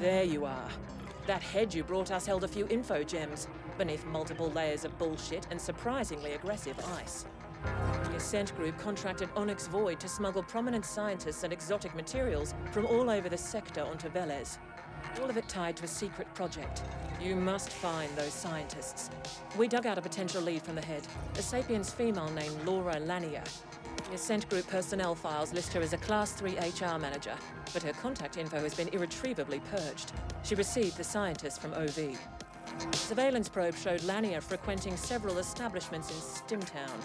There you are. That head you brought us held a few info gems, beneath multiple layers of bullshit and surprisingly aggressive ice. The Ascent Group contracted Onyx Void to smuggle prominent scientists and exotic materials from all over the sector onto Veles. All of it tied to a secret project. You must find those scientists. We dug out a potential lead from the head, a Sapiens female named Lanier. The Ascent Group personnel files list her as a Class 3 HR manager, but her contact info has been irretrievably purged. She received the scientists from OV. Surveillance probe showed Lanier frequenting several establishments in Stimtown.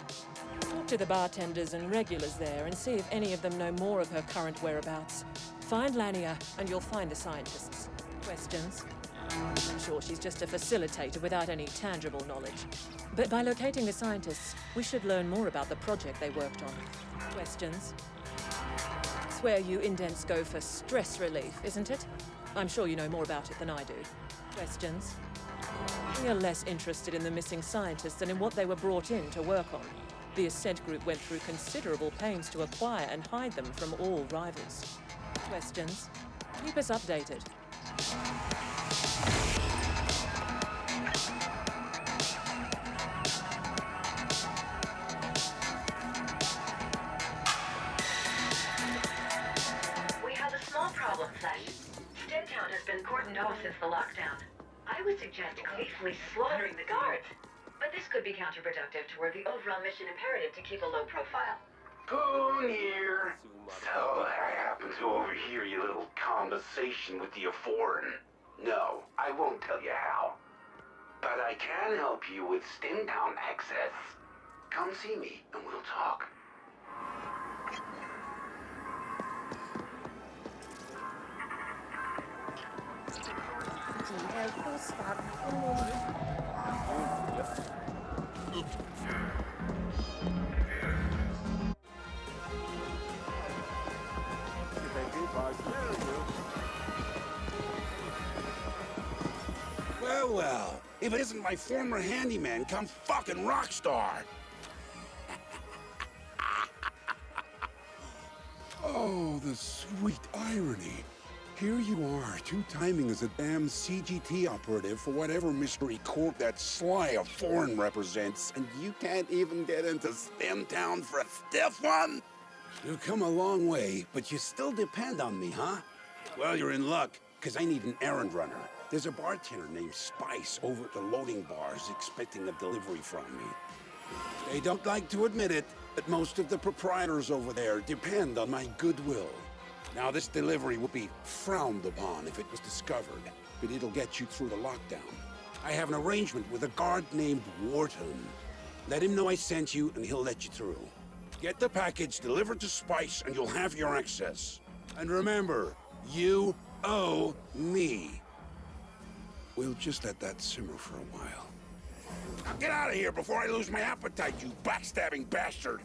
Talk to the bartenders and regulars there and see if any of them know more of her current whereabouts. Find Lanier and you'll find the scientists. Questions? I'm sure she's just a facilitator without any tangible knowledge. But by locating the scientists, we should learn more about the project they worked on. Questions? Swear you indents go for stress relief, isn't it? I'm sure you know more about it than I do. Questions? We are less interested in the missing scientists than in what they were brought in to work on. The Ascent Group went through considerable pains to acquire and hide them from all rivals. Questions? Keep us updated. We have a small problem, Flash. Stimtown has been cordoned off since the lockdown. I would suggest gleefully slaughtering the guards. But this could be counterproductive toward the overall mission imperative to keep a low profile. Boone here. So I happen to overhear your little conversation with the foreign. No, I won't tell you how. But I can help you with Stimtown access. Come see me and we'll talk. Well, if it isn't my former handyman come fucking rock star. Oh, the sweet irony. Here you are, two-timing as a damn CGT operative for whatever mystery corp that sly of foreign represents, and you can't even get into Stimtown for a stiff one? You've come a long way, but you still depend on me, huh? Well, you're in luck, because I need an errand runner. There's a bartender named Spice over at the loading bars expecting a delivery from me. They don't like to admit it, but most of the proprietors over there depend on my goodwill. Now, this delivery would be frowned upon if it was discovered, but it'll get you through the lockdown. I have an arrangement with a guard named Wharton. Let him know I sent you, and he'll let you through. Get the package delivered to Spice, and you'll have your access. And remember, you owe me. We'll just let that simmer for a while. Now get out of here before I lose my appetite, you backstabbing bastard!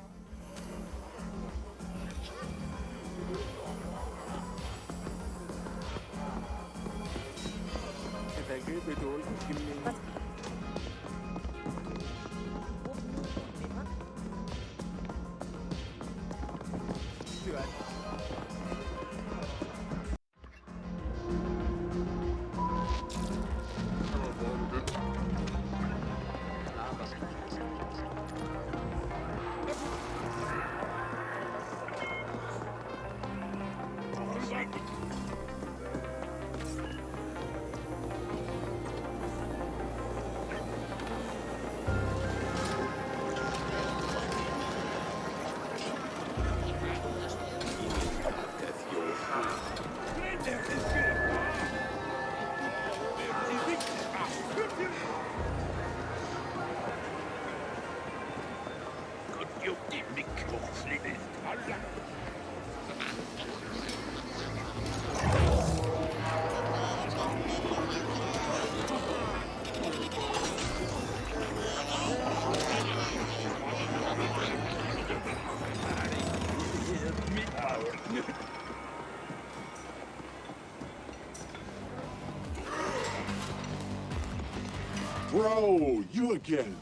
Bro, you again.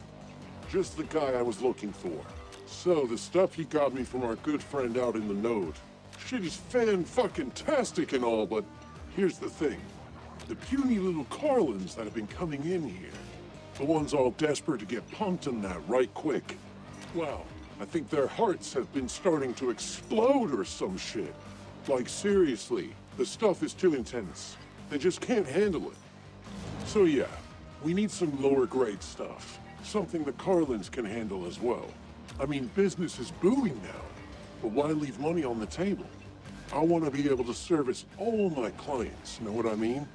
Just the guy I was looking for. So, the stuff you got me from our good friend out in the node. Shit is fan-fucking-tastic and all, but here's the thing. The puny little Carlins that have been coming in here. The ones all desperate to get pumped on that right quick. Wow, I think their hearts have been starting to explode or some shit. Like, seriously, the stuff is too intense. They just can't handle it. So yeah, we need some lower grade stuff. Something the Carlins can handle as well. I mean, business is booming now, but why leave money on the table? I want to be able to service all my clients, know what I mean?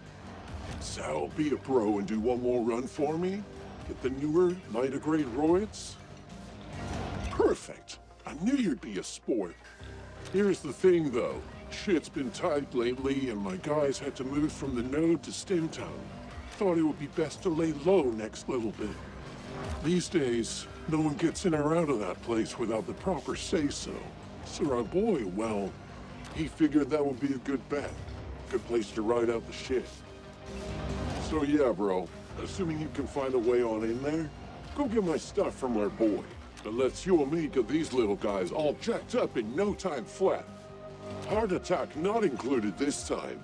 Sal, be a bro and do one more run for me? Get the newer, lighter grade roids? Perfect! I knew you'd be a sport. Here's the thing though, shit's been tight lately and my guys had to move from the node to Stimtown. Thought it would be best to lay low next little bit. These days, no one gets in or out of that place without the proper say-so. So our boy, well, he figured that would be a good bet. Good place to ride out the shit. So yeah, bro, assuming you can find a way on in there, go get my stuff from our boy. And let's you and me get these little guys all jacked up in no time flat. Heart attack not included this time.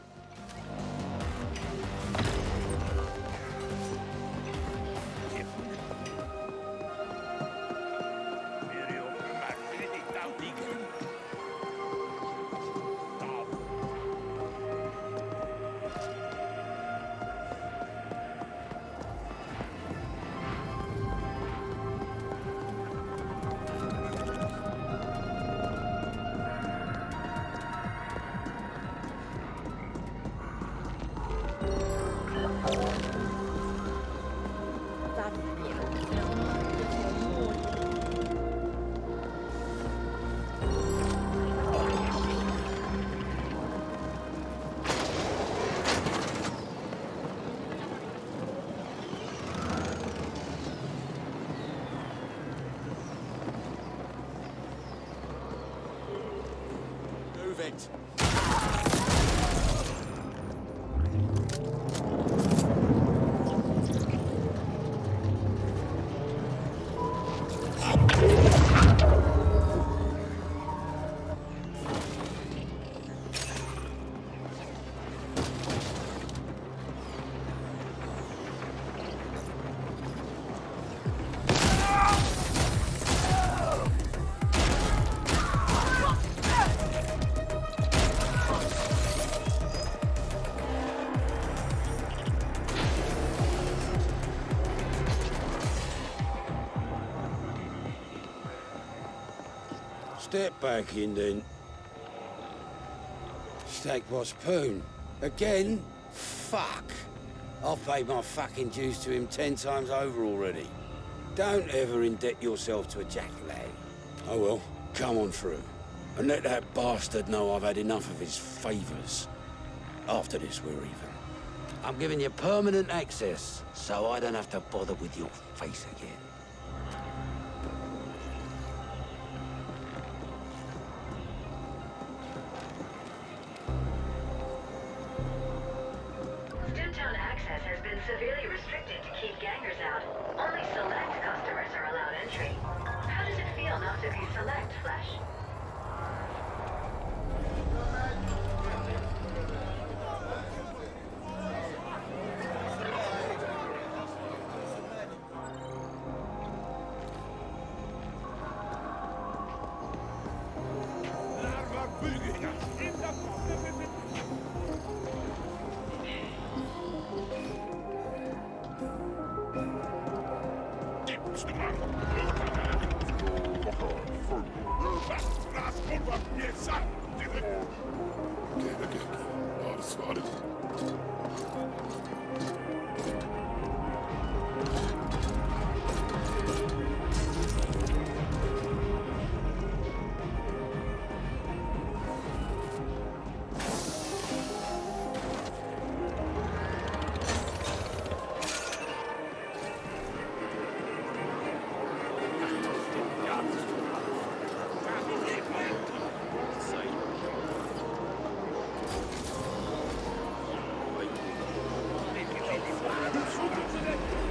It. Step back in then. Steak boss Poon. Again? Fuck. I've paid my fucking dues to him 10 times over already. Don't ever indebt yourself to a jack-lad. Oh well, come on through. And let that bastard know I've had enough of his favours. After this, we're even. I'm giving you permanent access, so I don't have to bother with your face again. Stimtown access has been severely restricted to keep gangers out. Only select customers are allowed entry. How does it feel not to be select, Flesh?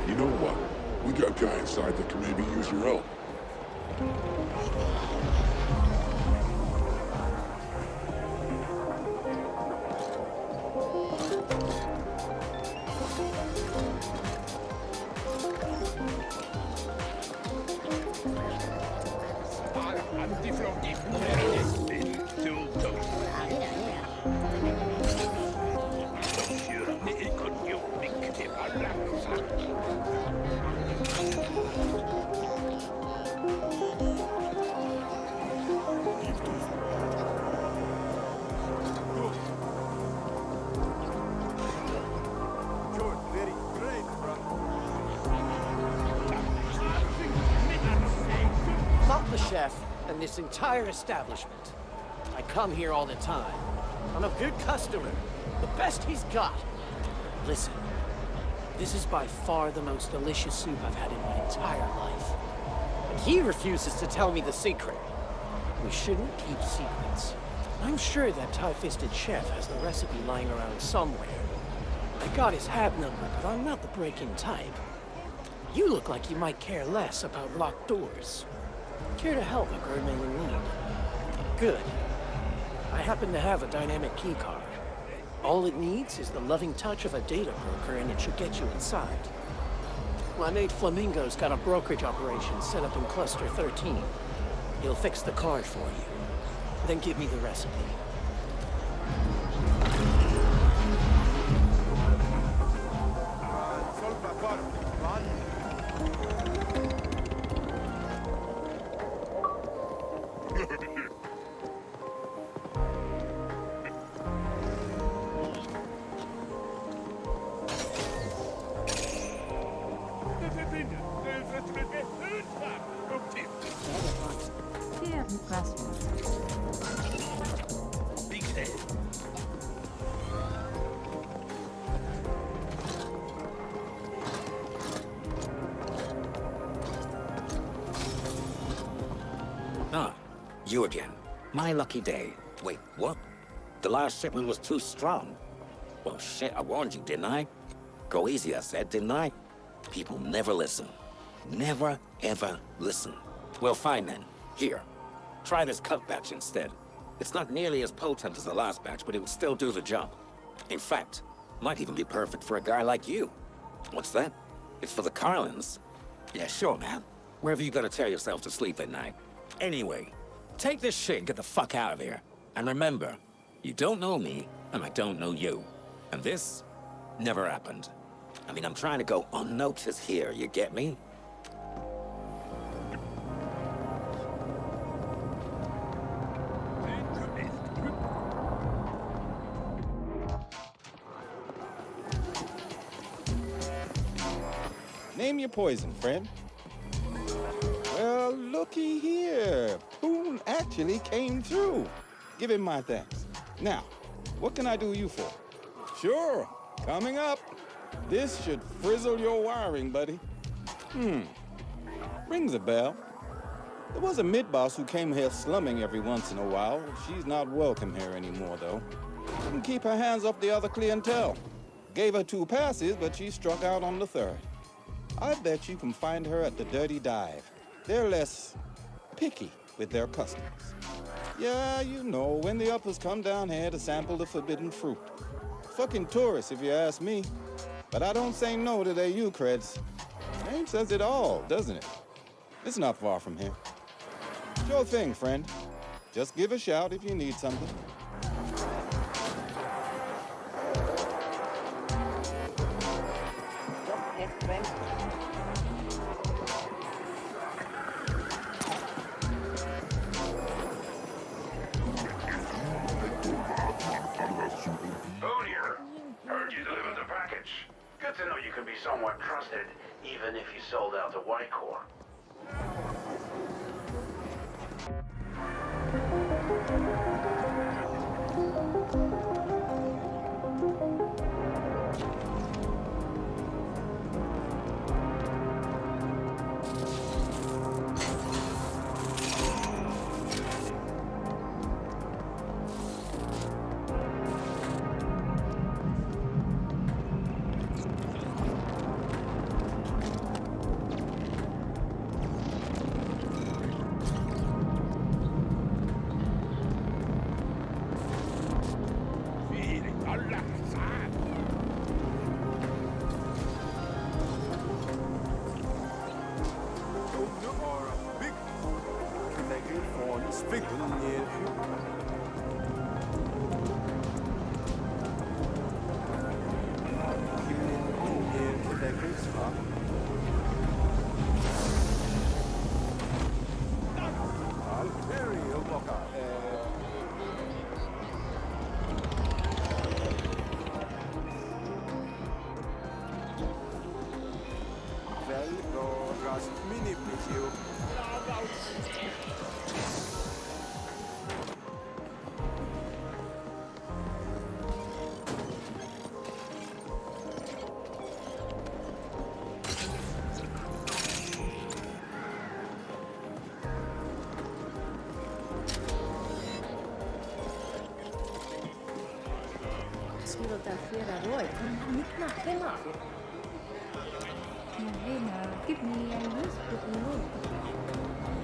You know what? We got a guy inside that can maybe use your help. Not the chef and this entire establishment. I come here all the time. I'm a good customer. The best he's got. Listen, this is by far the most delicious soup I've had in my entire life. And he refuses to tell me the secret. We shouldn't keep secrets. I'm sure that tie-fisted chef has the recipe lying around somewhere. I got his hab number, but I'm not the break-in type. You look like you might care less about locked doors. Care to help a girl in need? Good. I happen to have a dynamic keycard. All it needs is the loving touch of a data broker, and it should get you inside. My mate Flamingo's got a brokerage operation set up in Cluster 13. He'll fix the card for you. Then give me the recipe. Ah, you again. My lucky day. Wait, what? The last shipment was too strong. Well, shit, I warned you, didn't I? Go easy, I said, didn't I? People never listen. Never, ever listen. Well, fine then. Here. Try this cut batch instead. It's not nearly as potent as the last batch, but it will still do the job. In fact, might even be perfect for a guy like you. What's that? It's for the Carlins. Yeah, sure, man. Wherever you gotta tear yourself to sleep at night. Anyway, take this shit and get the fuck out of here. And remember, you don't know me, and I don't know you. And this never happened. I mean, I'm trying to go unnoticed here, you get me? Name your poison, friend. Well, looky here. Poon actually came through. Give him my thanks. Now, what can I do you for? Sure, coming up. This should frizzle your wiring, buddy. Rings a bell. There was a mid-boss who came here slumming every once in a while. She's not welcome here anymore, though. Couldn't keep her hands off the other clientele. Gave her 2 passes, but she struck out on the 3rd. I bet you can find her at the Dirty Dive. They're less picky with their customers. Yeah, you know, when the uppers come down here to sample the forbidden fruit. Fucking tourists, if you ask me. But I don't say no to their U-creds. Name says it all, doesn't it? It's not far from here. Sure thing, friend. Just give a shout if you need something. Lanier, heard you delivered the package. Good to know you can be somewhat trusted, even if you sold out to White Corps.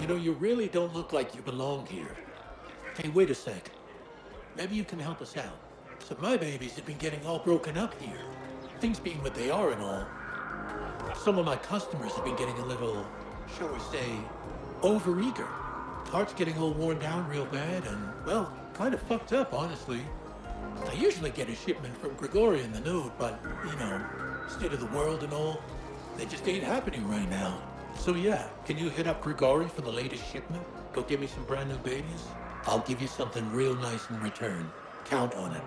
You know, you really don't look like you belong here. Hey, wait a sec. Maybe you can help us out. So my babies have been getting all broken up here. Things being what they are and all. Some of my customers have been getting a little, shall we say, overeager. Heart's getting all worn down real bad and, well, kind of fucked up, honestly. I usually get a shipment from Grigori in the node, but, you know, state of the world and all, they just ain't happening right now. So yeah, can you hit up Grigori for the latest shipment? Go get me some brand new babies? I'll give you something real nice in return. Count on it.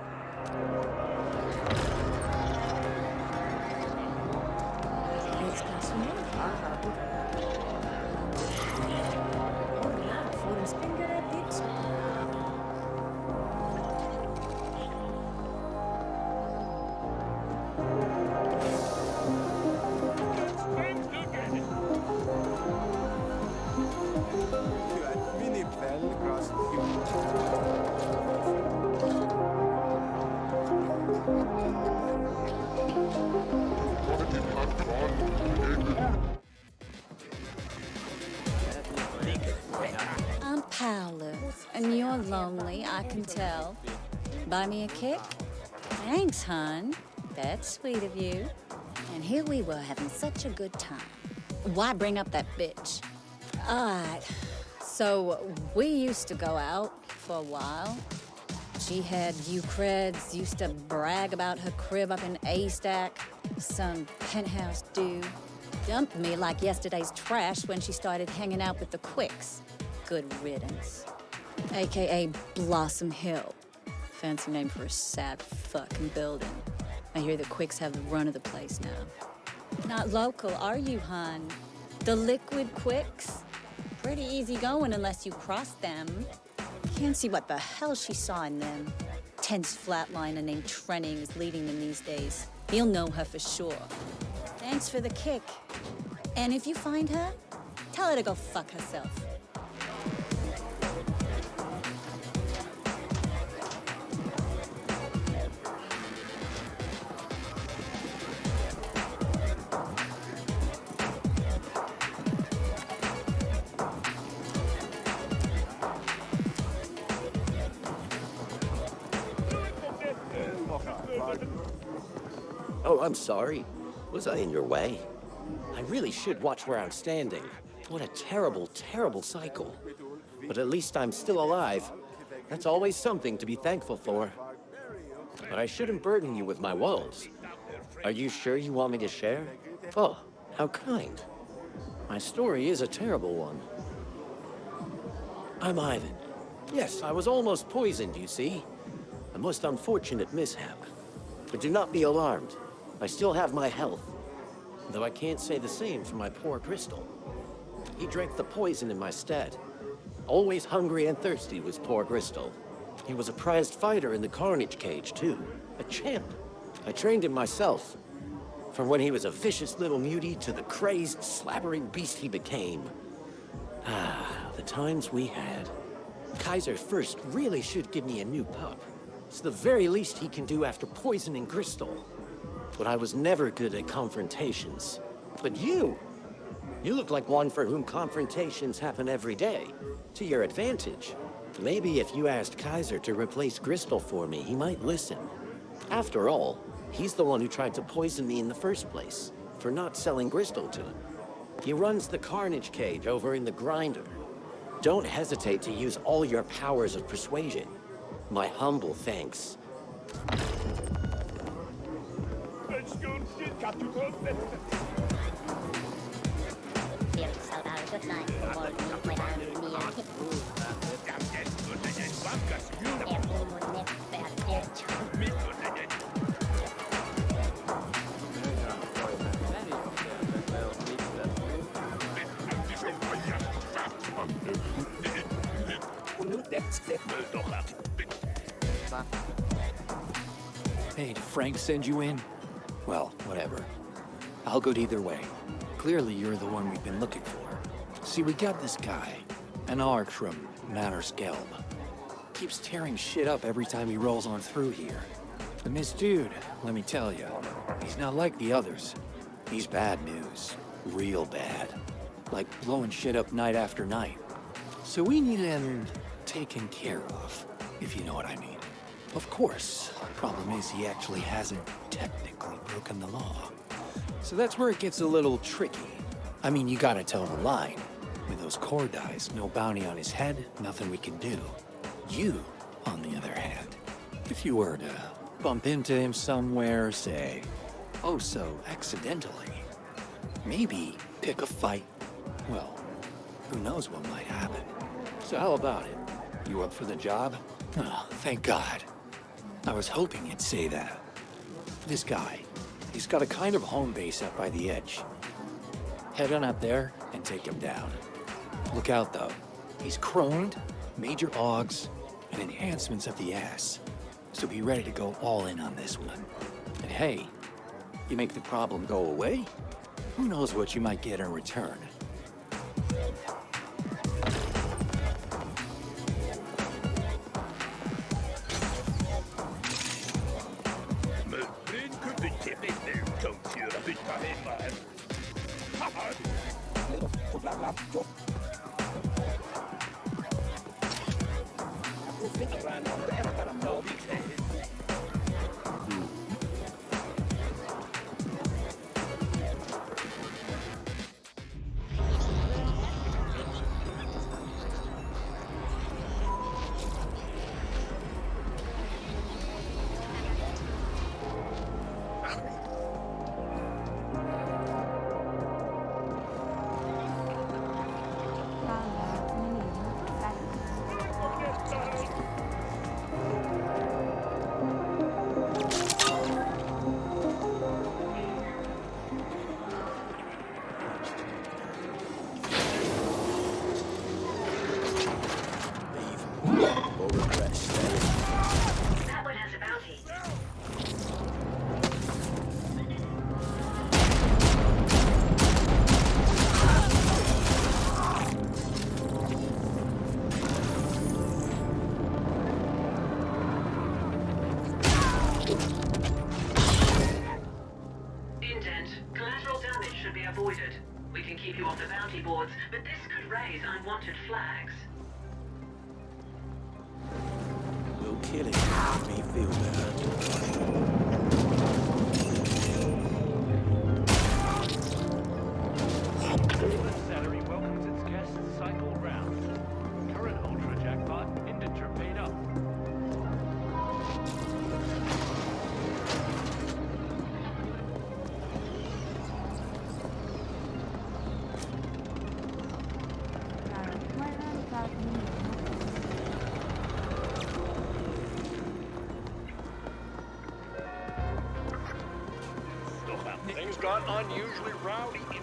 I'm powerless, and you're lonely, I can tell. Buy me a kick? Thanks, hon. That's sweet of you. And here we were having such a good time. Why bring up that bitch? Alright, so we used to go out for a while. She had you creds, used to brag about her crib up in A-Stack. Some penthouse dude dumped me like yesterday's trash when she started hanging out with the Quicks. Good riddance. AKA Blossom Hill. Fancy name for a sad fucking building. I hear the Quicks have the run of the place now. Not local, are you, hon? The Liquid Quicks? Pretty easy going unless you cross them. Can't see what the hell she saw in them. Tense flatliner named Trenning is leading them these days. He'll know her for sure. Thanks for the kick. And if you find her, tell her to go fuck herself. Oh, I'm sorry. Was I in your way? I really should watch where I'm standing. What a terrible, terrible cycle. But at least I'm still alive. That's always something to be thankful for. But I shouldn't burden you with my woes. Are you sure you want me to share? Oh, how kind. My story is a terrible one. I'm Ivan. Yes, I was almost poisoned, you see. A most unfortunate mishap. But do not be alarmed. I still have my health. Though I can't say the same for my poor Crystal. He drank the poison in my stead. Always hungry and thirsty was poor Crystal. He was a prized fighter in the Carnage Cage, too. A champ. I trained him myself. From when he was a vicious little mutie to the crazed, slabbering beast he became. Ah, the times we had. Kaiser first really should give me a new pup. It's the very least he can do after poisoning Crystal. But I was never good at confrontations. But you look like one for whom confrontations happen every day. To your advantage. Maybe if you asked Kaiser to replace Crystal for me, he might listen. After all, he's the one who tried to poison me in the first place, for not selling Crystal to him. He runs the Carnage Cage over in the Grinder. Don't hesitate to use all your powers of persuasion. My humble thanks. Hey, did Frank send you in? Well, whatever. I'll go either way. Clearly, you're the one we've been looking for. See, we got this guy, an arc from Manor's Gelb. Keeps tearing shit up every time he rolls on through here. And this dude, let me tell you, he's not like the others. He's bad news. Real bad. Like blowing shit up night after night. So we need him taken care of, if you know what I mean. Of course, problem is he actually hasn't technically broken the law. So that's where it gets a little tricky. I mean, you gotta toe the line. With those core dies, no bounty on his head, nothing we can do. You, on the other hand, if you were to bump into him somewhere, say, oh so accidentally, maybe pick a fight, well, who knows what might happen. So how about it? You up for the job? Oh, thank God. I was hoping you'd say that. This guy, he's got a kind of home base up by the edge. Head on up there and take him down. Look out though, he's chromed, major augs, and enhancements of the ass. So be ready to go all in on this one. And hey, you make the problem go away, who knows what you might get in return. Unwanted flags. Will killing make me feel better. Salary welcomes its guests cycle round. Current Ultra Jackpot, indenture paid up. Things got unusually rowdy in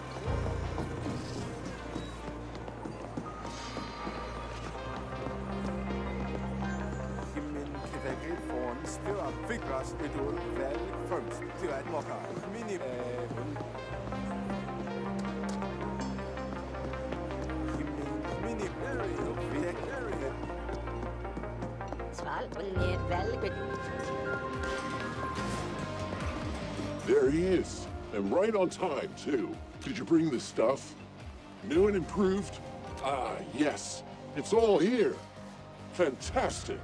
There he is. And right on time, too. Did you bring the stuff? New and improved? Ah, yes. It's all here. Fantastic.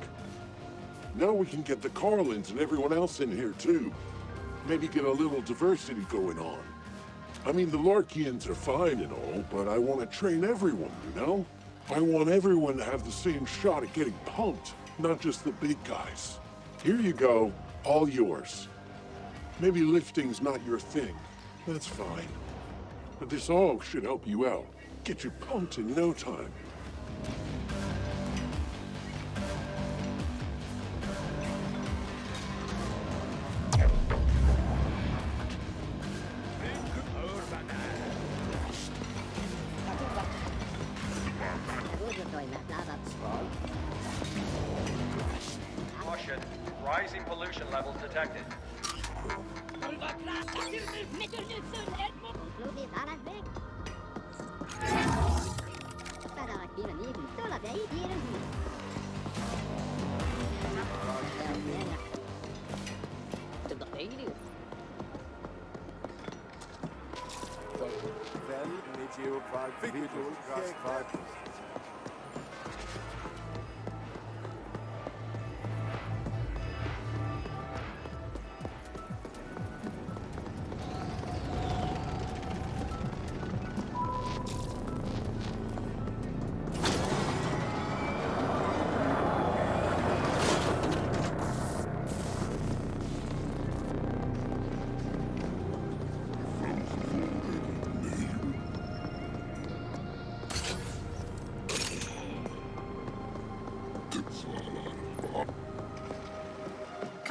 Now we can get the Carlins and everyone else in here, too. Maybe get a little diversity going on. I mean, the Larkians are fine and all, but I want to train everyone, you know? I want everyone to have the same shot at getting pumped, not just the big guys. Here you go, all yours. Maybe lifting's not your thing, that's fine. But this all should help you out, get you pumped in no time. Caution, rising pollution levels detected.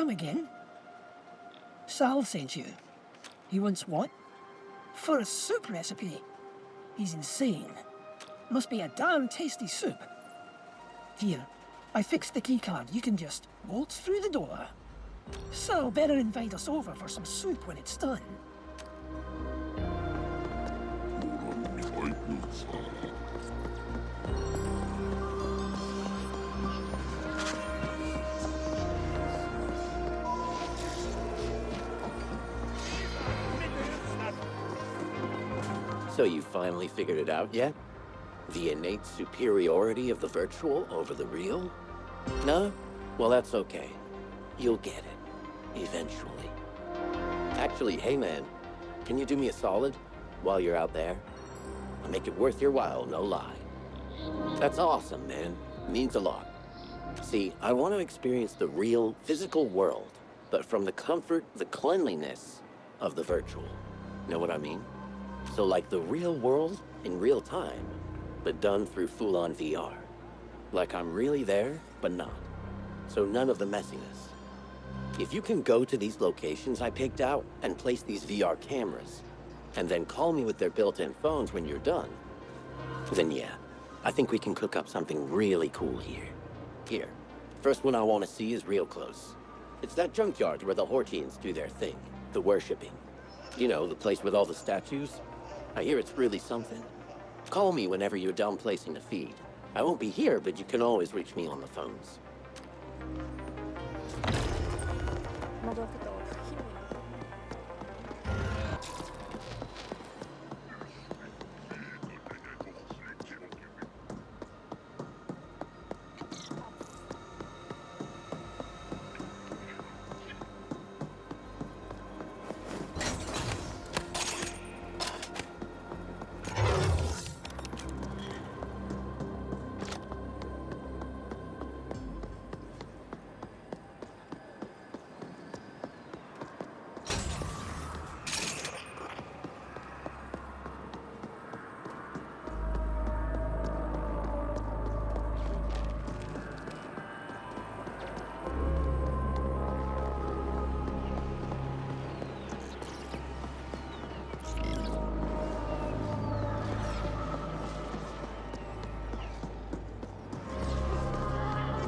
Come again? Sal sent you. He wants what? For a soup recipe. He's insane. Must be a damn tasty soup. Here, I fixed the keycard. You can just waltz through the door. So better invite us over for some soup when it's done. So you finally figured it out yet? The innate superiority of the virtual over the real? No? Well, that's okay. You'll get it. Eventually. Actually, hey man, can you do me a solid while you're out there? I'll make it worth your while, no lie. That's awesome, man. Means a lot. See, I want to experience the real, physical world, but from the comfort, the cleanliness of the virtual. Know what I mean? So like the real world in real time, but done through full-on VR. Like I'm really there, but not. So none of the messiness. If you can go to these locations I picked out and place these VR cameras, and then call me with their built-in phones when you're done, then yeah, I think we can cook up something really cool here. Here, first one I want to see is real close. It's that junkyard where the Hortians do their thing, the worshipping. You know, the place with all the statues? I hear it's really something. Call me whenever you're done placing the feed. I won't be here, but you can always reach me on the phones.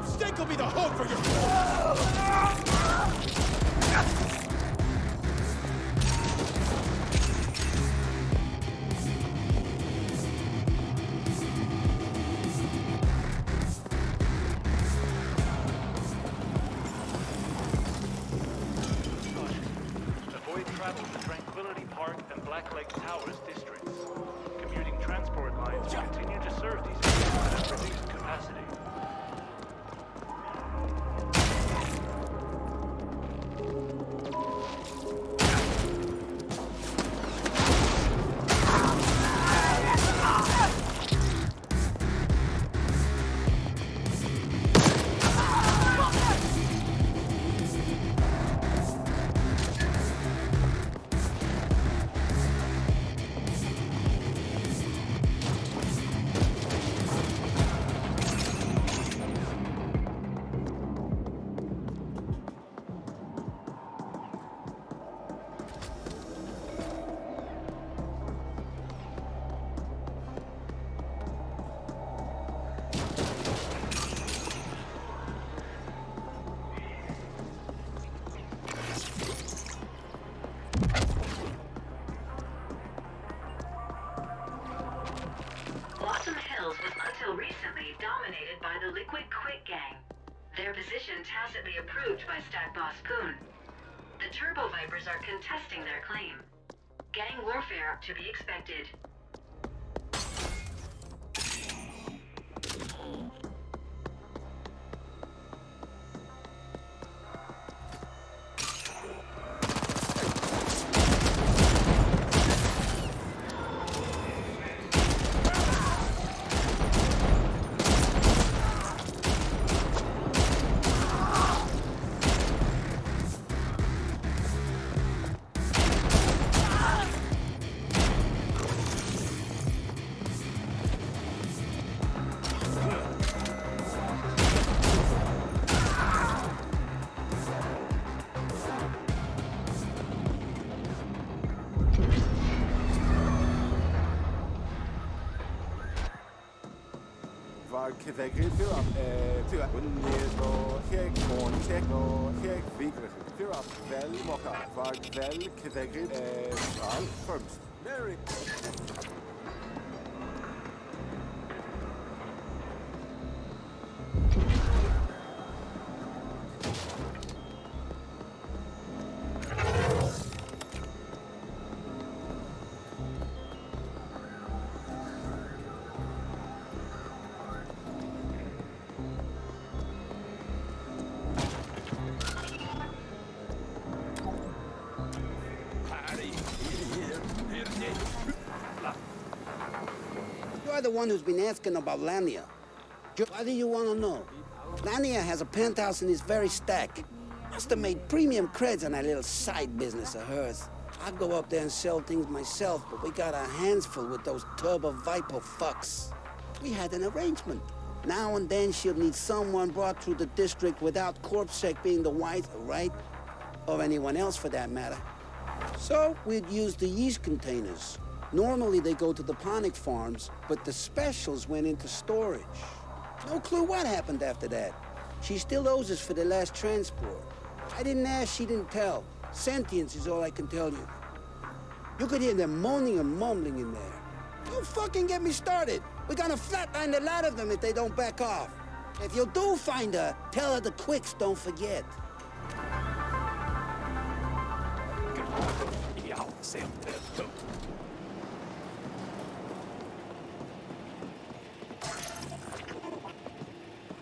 Steak will be the hope for your... Avoid travel to Tranquility Park and Black Lake Towers districts. Commuting transport lines continue to serve these areas at reduced capacity. instigated by the Liquid Quick Gang. Their position tacitly approved by Stack Boss Poon. The Turbo Vipers are contesting their claim. Gang warfare to be expected. You're the one who's been asking about Lanier. Why do you want to know? Lanier has a penthouse in this very stack. Must have made premium creds on that little side business of hers. I go up there and sell things myself, but we got our hands full with those Turbo Viper fucks. We had an arrangement. Now and then she'll need someone brought through the district without CorpSec being the white, right? Or anyone else for that matter. So we'd use the yeast containers. Normally they go to the ponic farms, but the specials went into storage. No clue what happened after that. She still owes us for the last transport. I didn't ask, she didn't tell. Sentience is all I can tell you. You could hear them moaning and mumbling in there. Don't fucking get me started. We're gonna flatline the lot of them if they don't back off. If you do find her, tell her the quicks don't forget.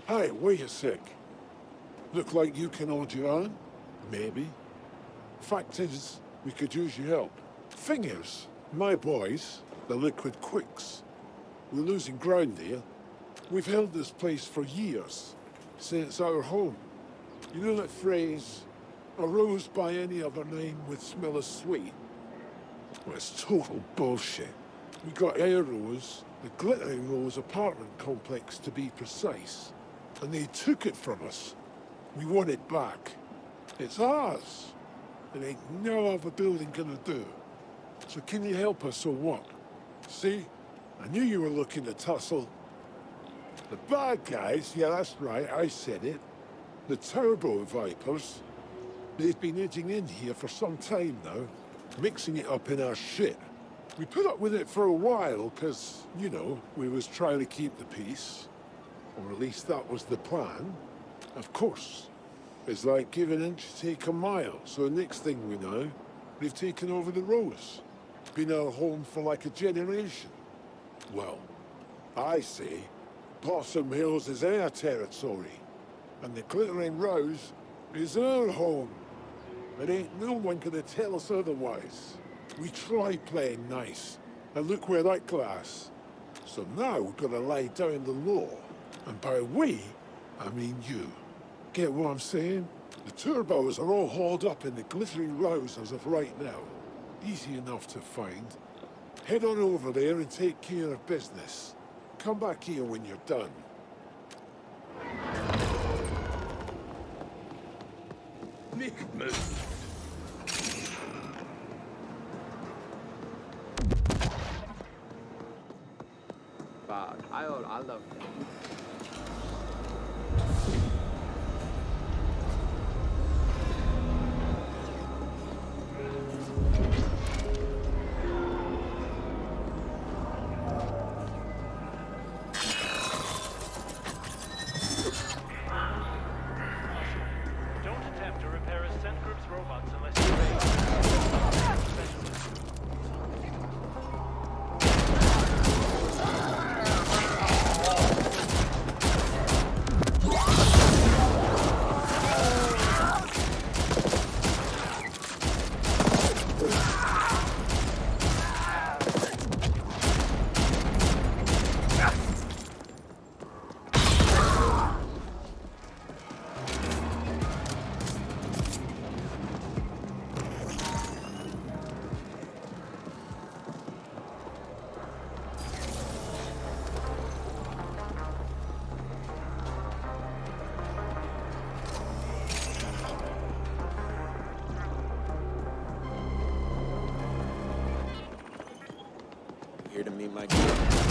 Hey, wait a sec. Look like you can hold your own? Maybe. Fact is, we could use your help. Thing is, my boys, the Liquid Quicks, we're losing ground here. We've held this place for years, since our home. You know that phrase, a rose by any other name would smell as sweet? Well, it's total bullshit. We got our rose, the Glittering Rose apartment complex to be precise, and they took it from us. We want it back. It's ours. It ain't no other building gonna do. So can you help us or what? See? I knew you were looking to tussle. The bad guys, yeah, that's right, I said it. The Turbo Vipers. They've been edging in here for some time now, mixing it up in our shit. We put up with it for a while, because, you know, we was trying to keep the peace. Or at least that was the plan. Of course. It's like give an inch, take a mile. So next thing we know, they've taken over the Rose. Been our home for like a generation. Well, I say, Blossom Hills is our territory. And the Glittering Rose is our home. There ain't no one gonna tell us otherwise. We tried playing nice, and look where that glass. So now we've got to lay down the law. And by we, I mean you. Get what I'm saying? The turbos are all hauled up in the Glittering Rose as of right now. Easy enough to find. Head on over there and take care of business. Come back here when you're done. Nick, move. I love that. here to meet my kid.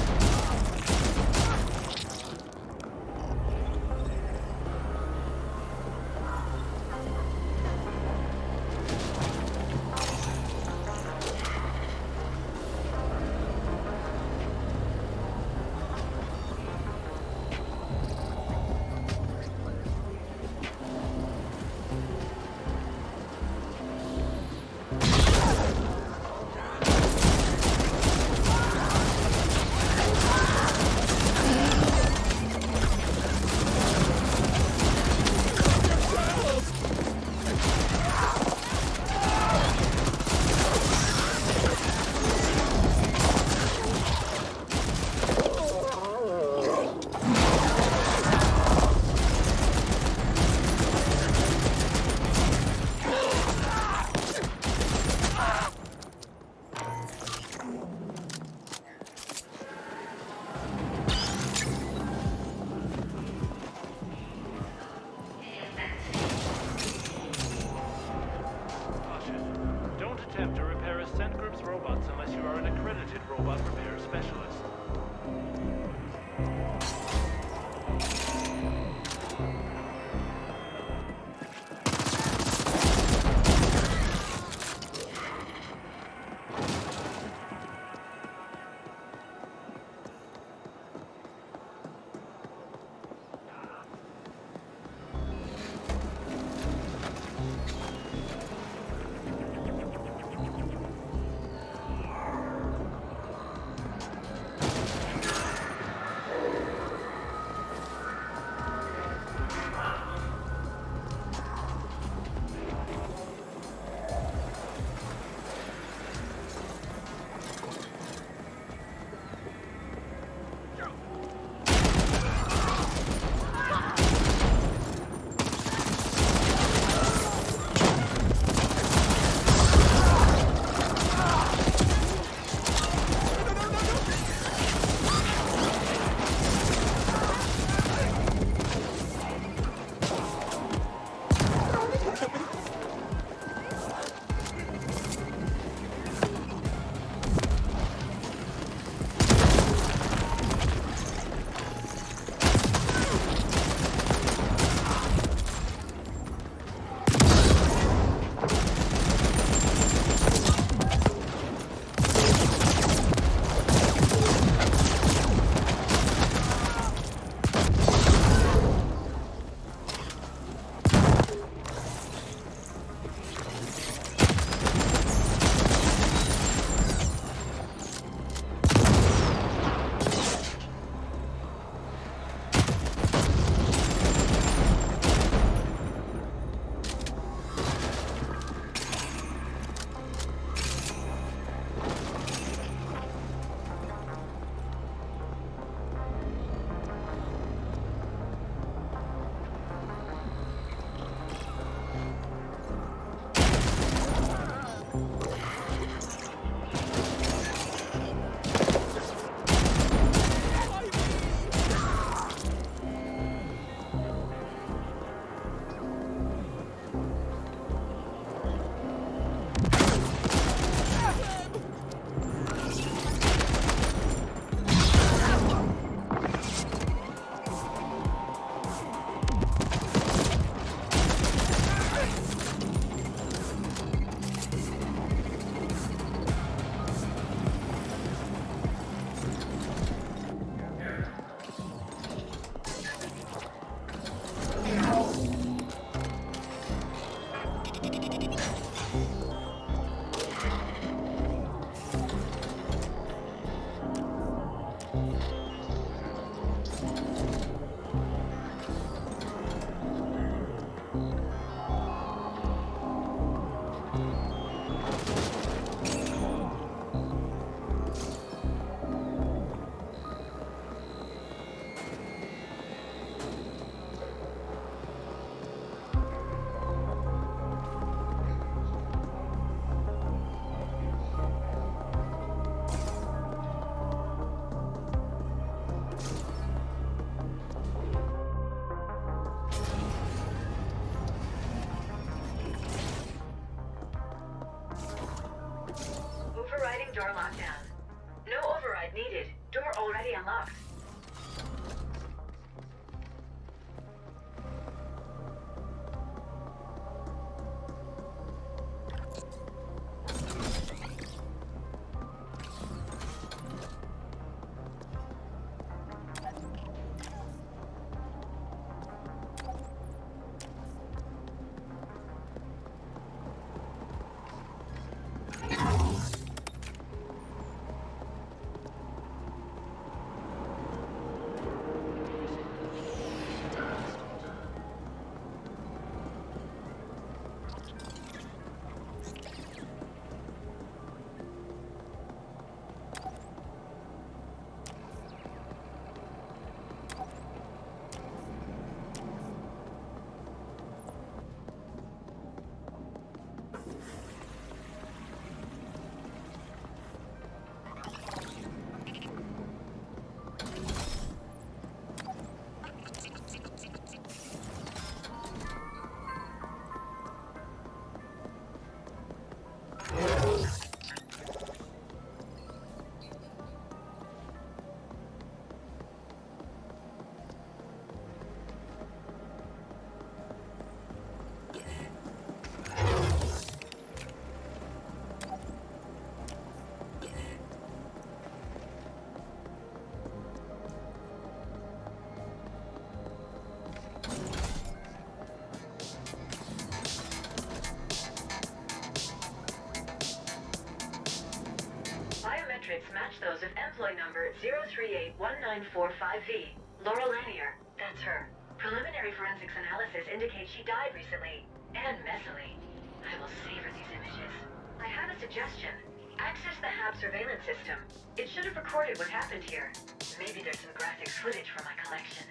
0381945V, Laura Lanier. That's her. Preliminary forensics analysis indicates she died recently, and messily. I will savor these images. I have a suggestion. Access the HAB surveillance system. It should have recorded what happened here. Maybe there's some graphic footage from my collection.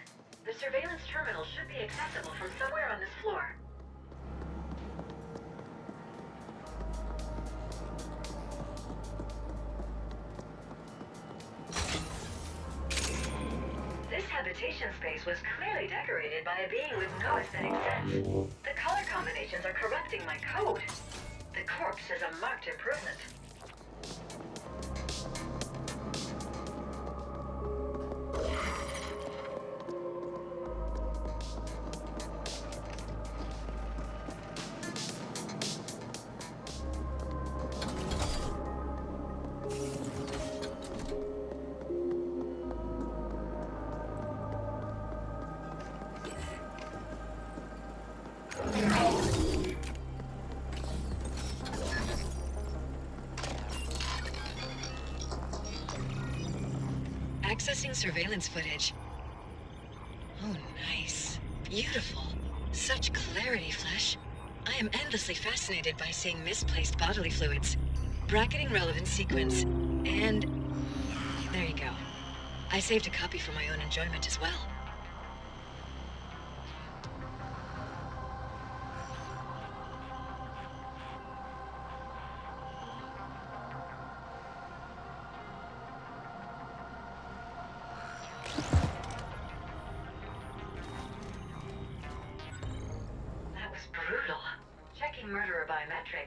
The surveillance terminal should be accessible from somewhere on this floor. This habitation space was clearly decorated by a being with no aesthetic sense. The color combinations are corrupting my code. The corpse is a marked improvement. Accessing surveillance footage. Oh, nice. Beautiful. Such clarity, Flesh. I am endlessly fascinated by seeing misplaced bodily fluids. Bracketing relevant sequence. And... there you go. I saved a copy for my own enjoyment as well.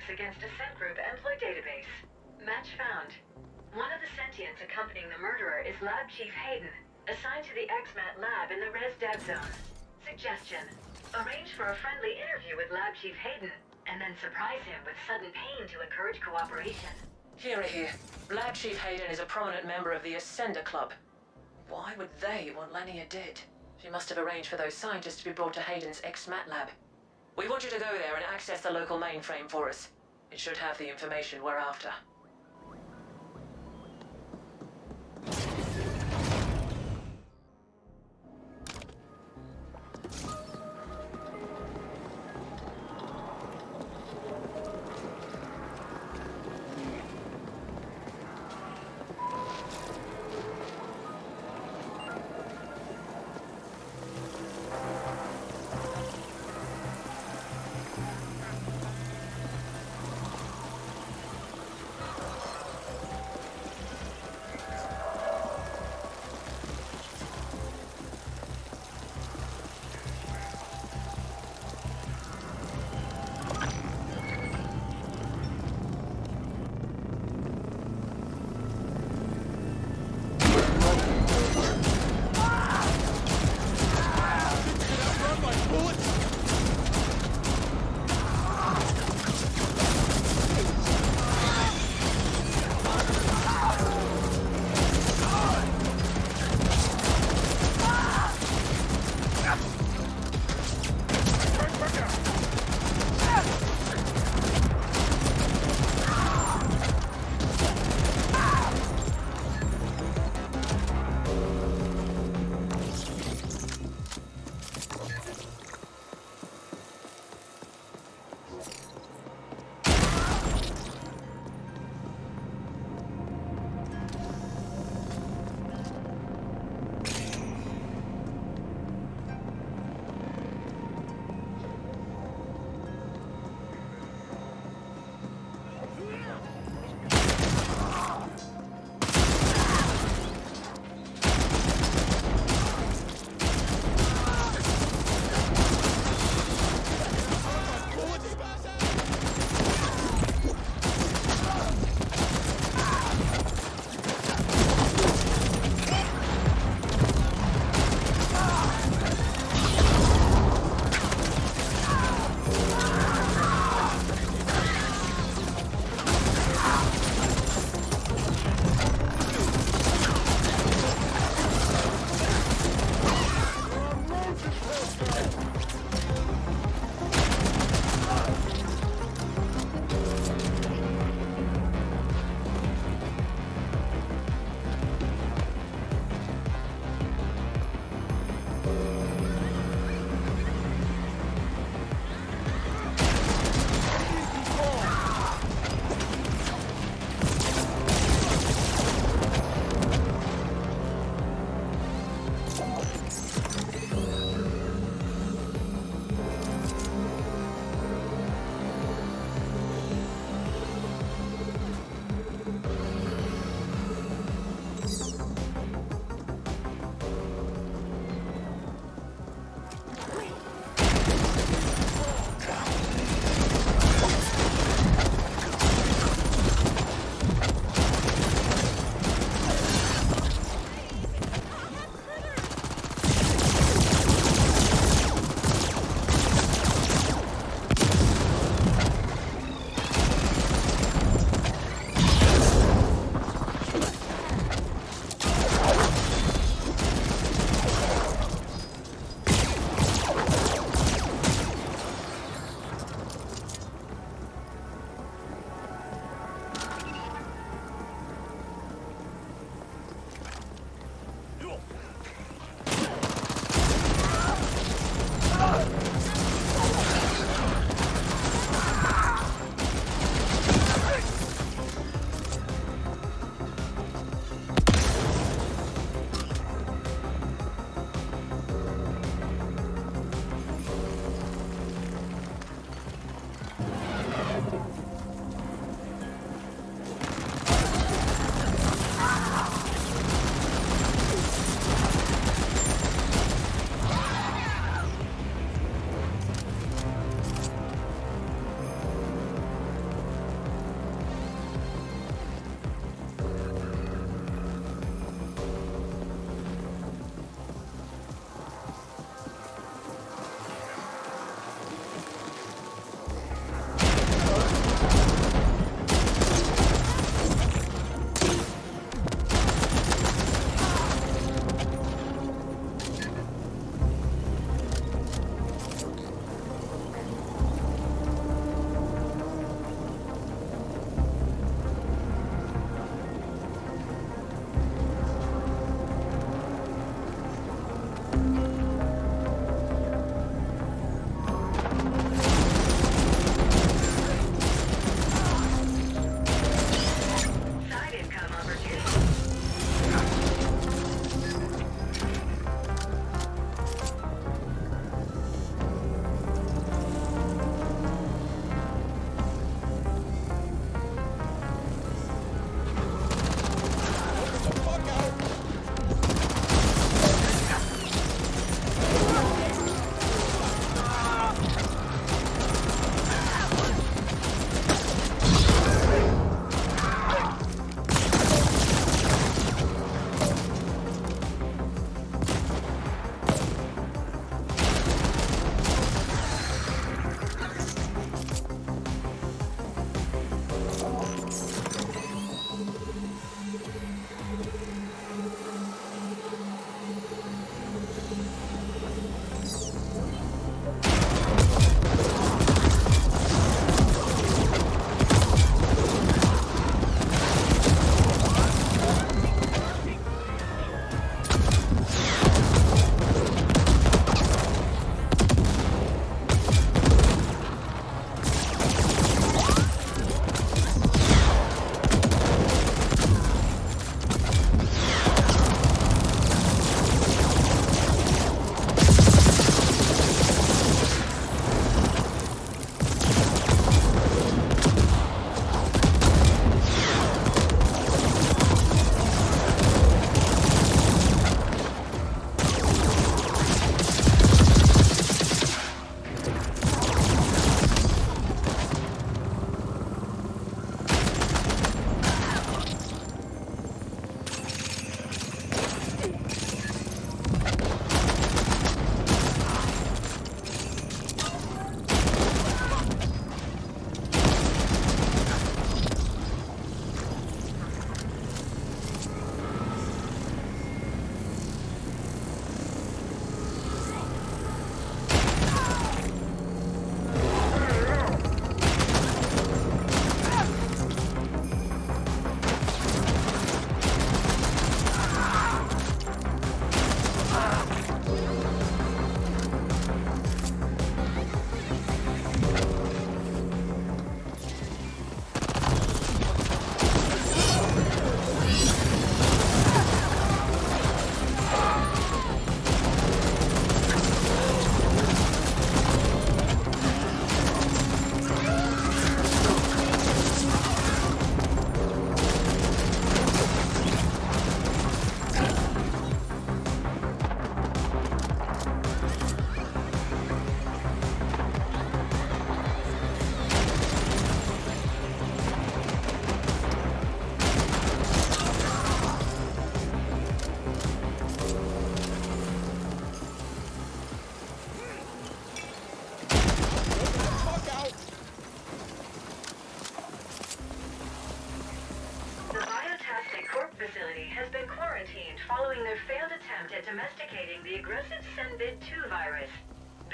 Against Ascent Group employee database. Match found. One of the sentients accompanying the murderer is Lab Chief Hayden, assigned to the exMat lab in the Res Dev Zone. Suggestion: arrange for a friendly interview with Lab Chief Hayden, and then surprise him with sudden pain to encourage cooperation. Here. Lab Chief Hayden is a prominent member of the Ascender Club. Why would they want Lanier dead? She must have arranged for those scientists to be brought to Hayden's exMat lab. We want you to go there and access the local mainframe for us. It should have the information we're after.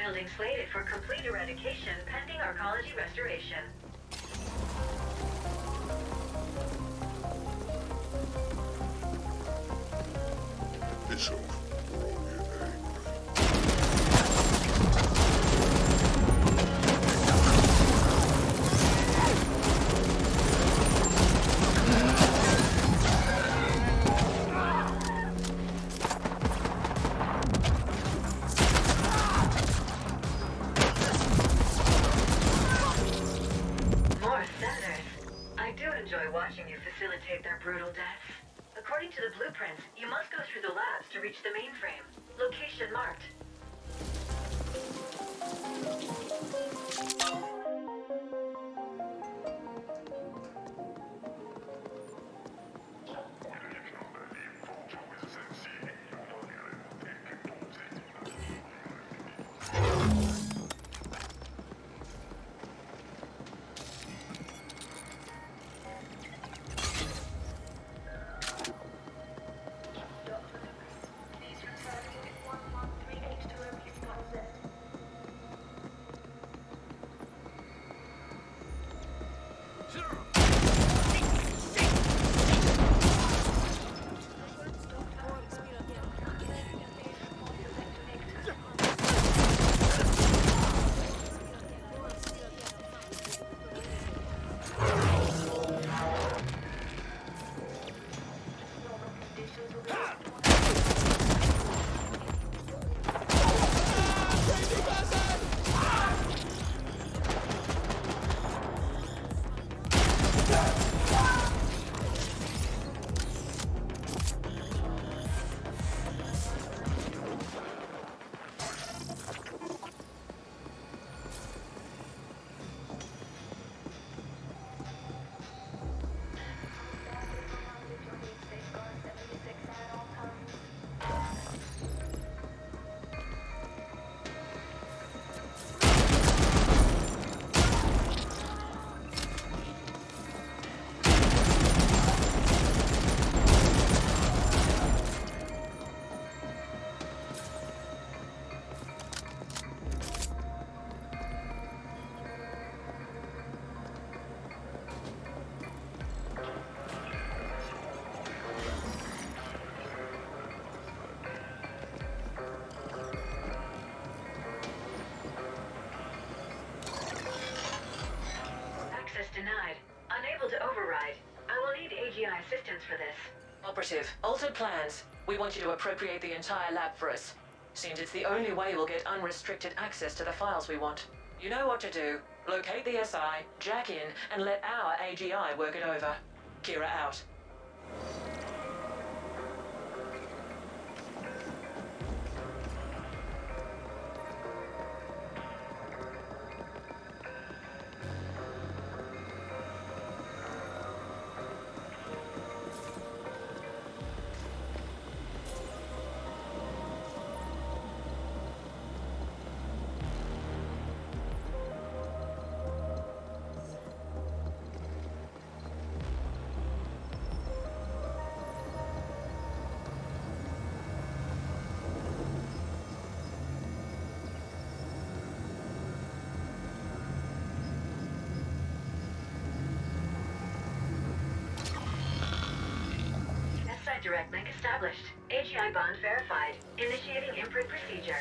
Building slated for complete eradication pending arcology restoration. It's over. We're all here, eh? More senators. I do enjoy watching you facilitate their brutal deaths. According to the blueprints, you must go through the labs to reach the mainframe. Location marked. Denied. Unable to override. I will need AGI assistance for this. Operative, altered plans. We want you to appropriate the entire lab for us. Seems it's the only way we'll get unrestricted access to the files we want. You know what to do. Locate the SI, jack in, and let our AGI work it over. Kira out. Direct link established. AGI bond verified. Initiating imprint procedure.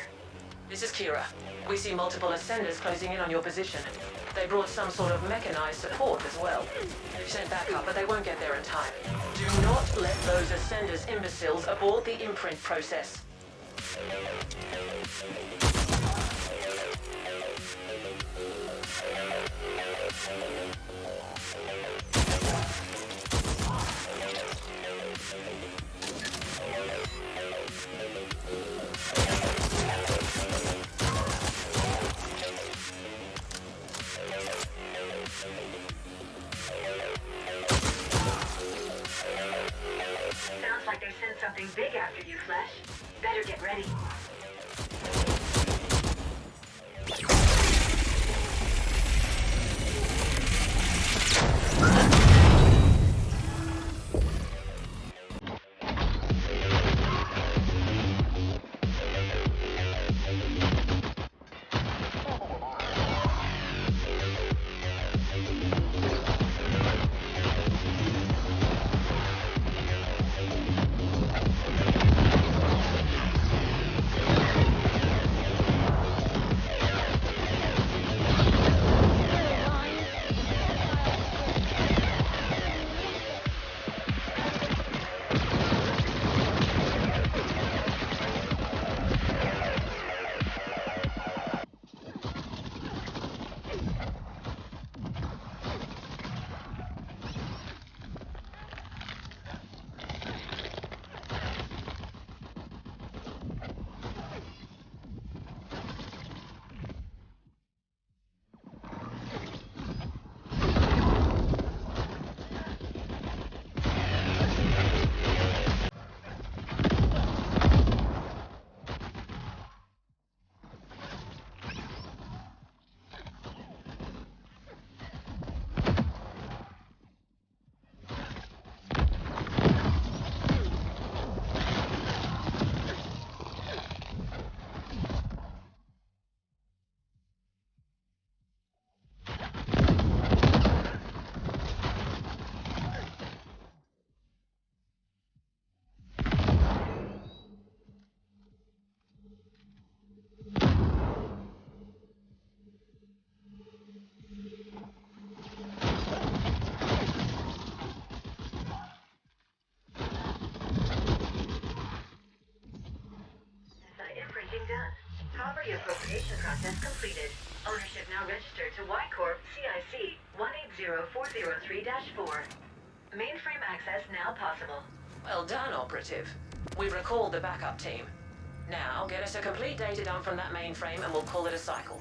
This is Kira. We see multiple ascenders closing in on your position. They brought some sort of mechanized support as well. They've sent backup, but they won't get there in time. Do not let those ascenders imbeciles abort the imprint process. Sounds like they sent something big after you, Flesh. Better get ready. appropriation process completed. Ownership now registered to Y-Corp CIC 180403-4. Mainframe access now possible. Well done, Operative. We've recalled the backup team. Now, get us a complete data dump from that mainframe and we'll call it a cycle.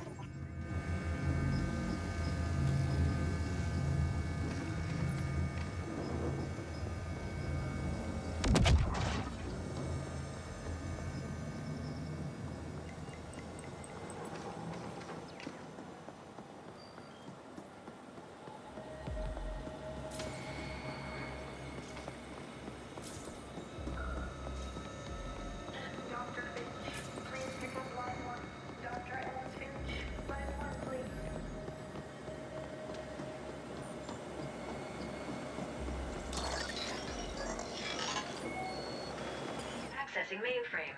Accessing mainframe.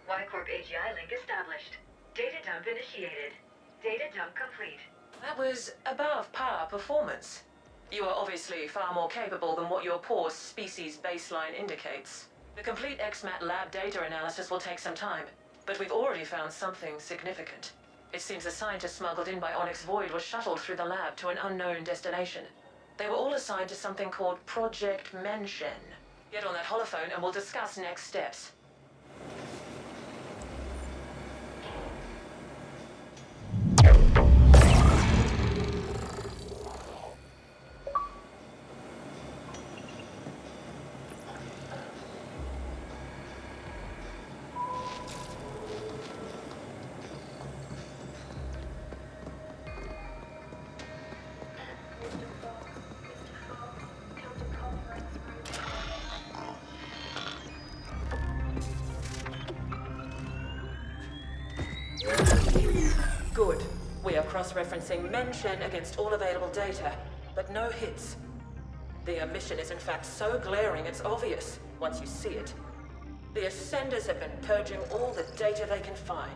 Y-Corp AGI link established. Data dump initiated. Data dump complete. That was above par performance. You are obviously far more capable than what your poor species baseline indicates. The complete exMat lab data analysis will take some time, but we've already found something significant. It seems the scientists smuggled in by Onyx Void were shuttled through the lab to an unknown destination. They were all assigned to something called Project MenShen. Get on that holophone and we'll discuss next steps. Good. We are cross-referencing MenShen against all available data, but no hits. The omission is in fact so glaring it's obvious once you see it. The Ascenders have been purging all the data they can find.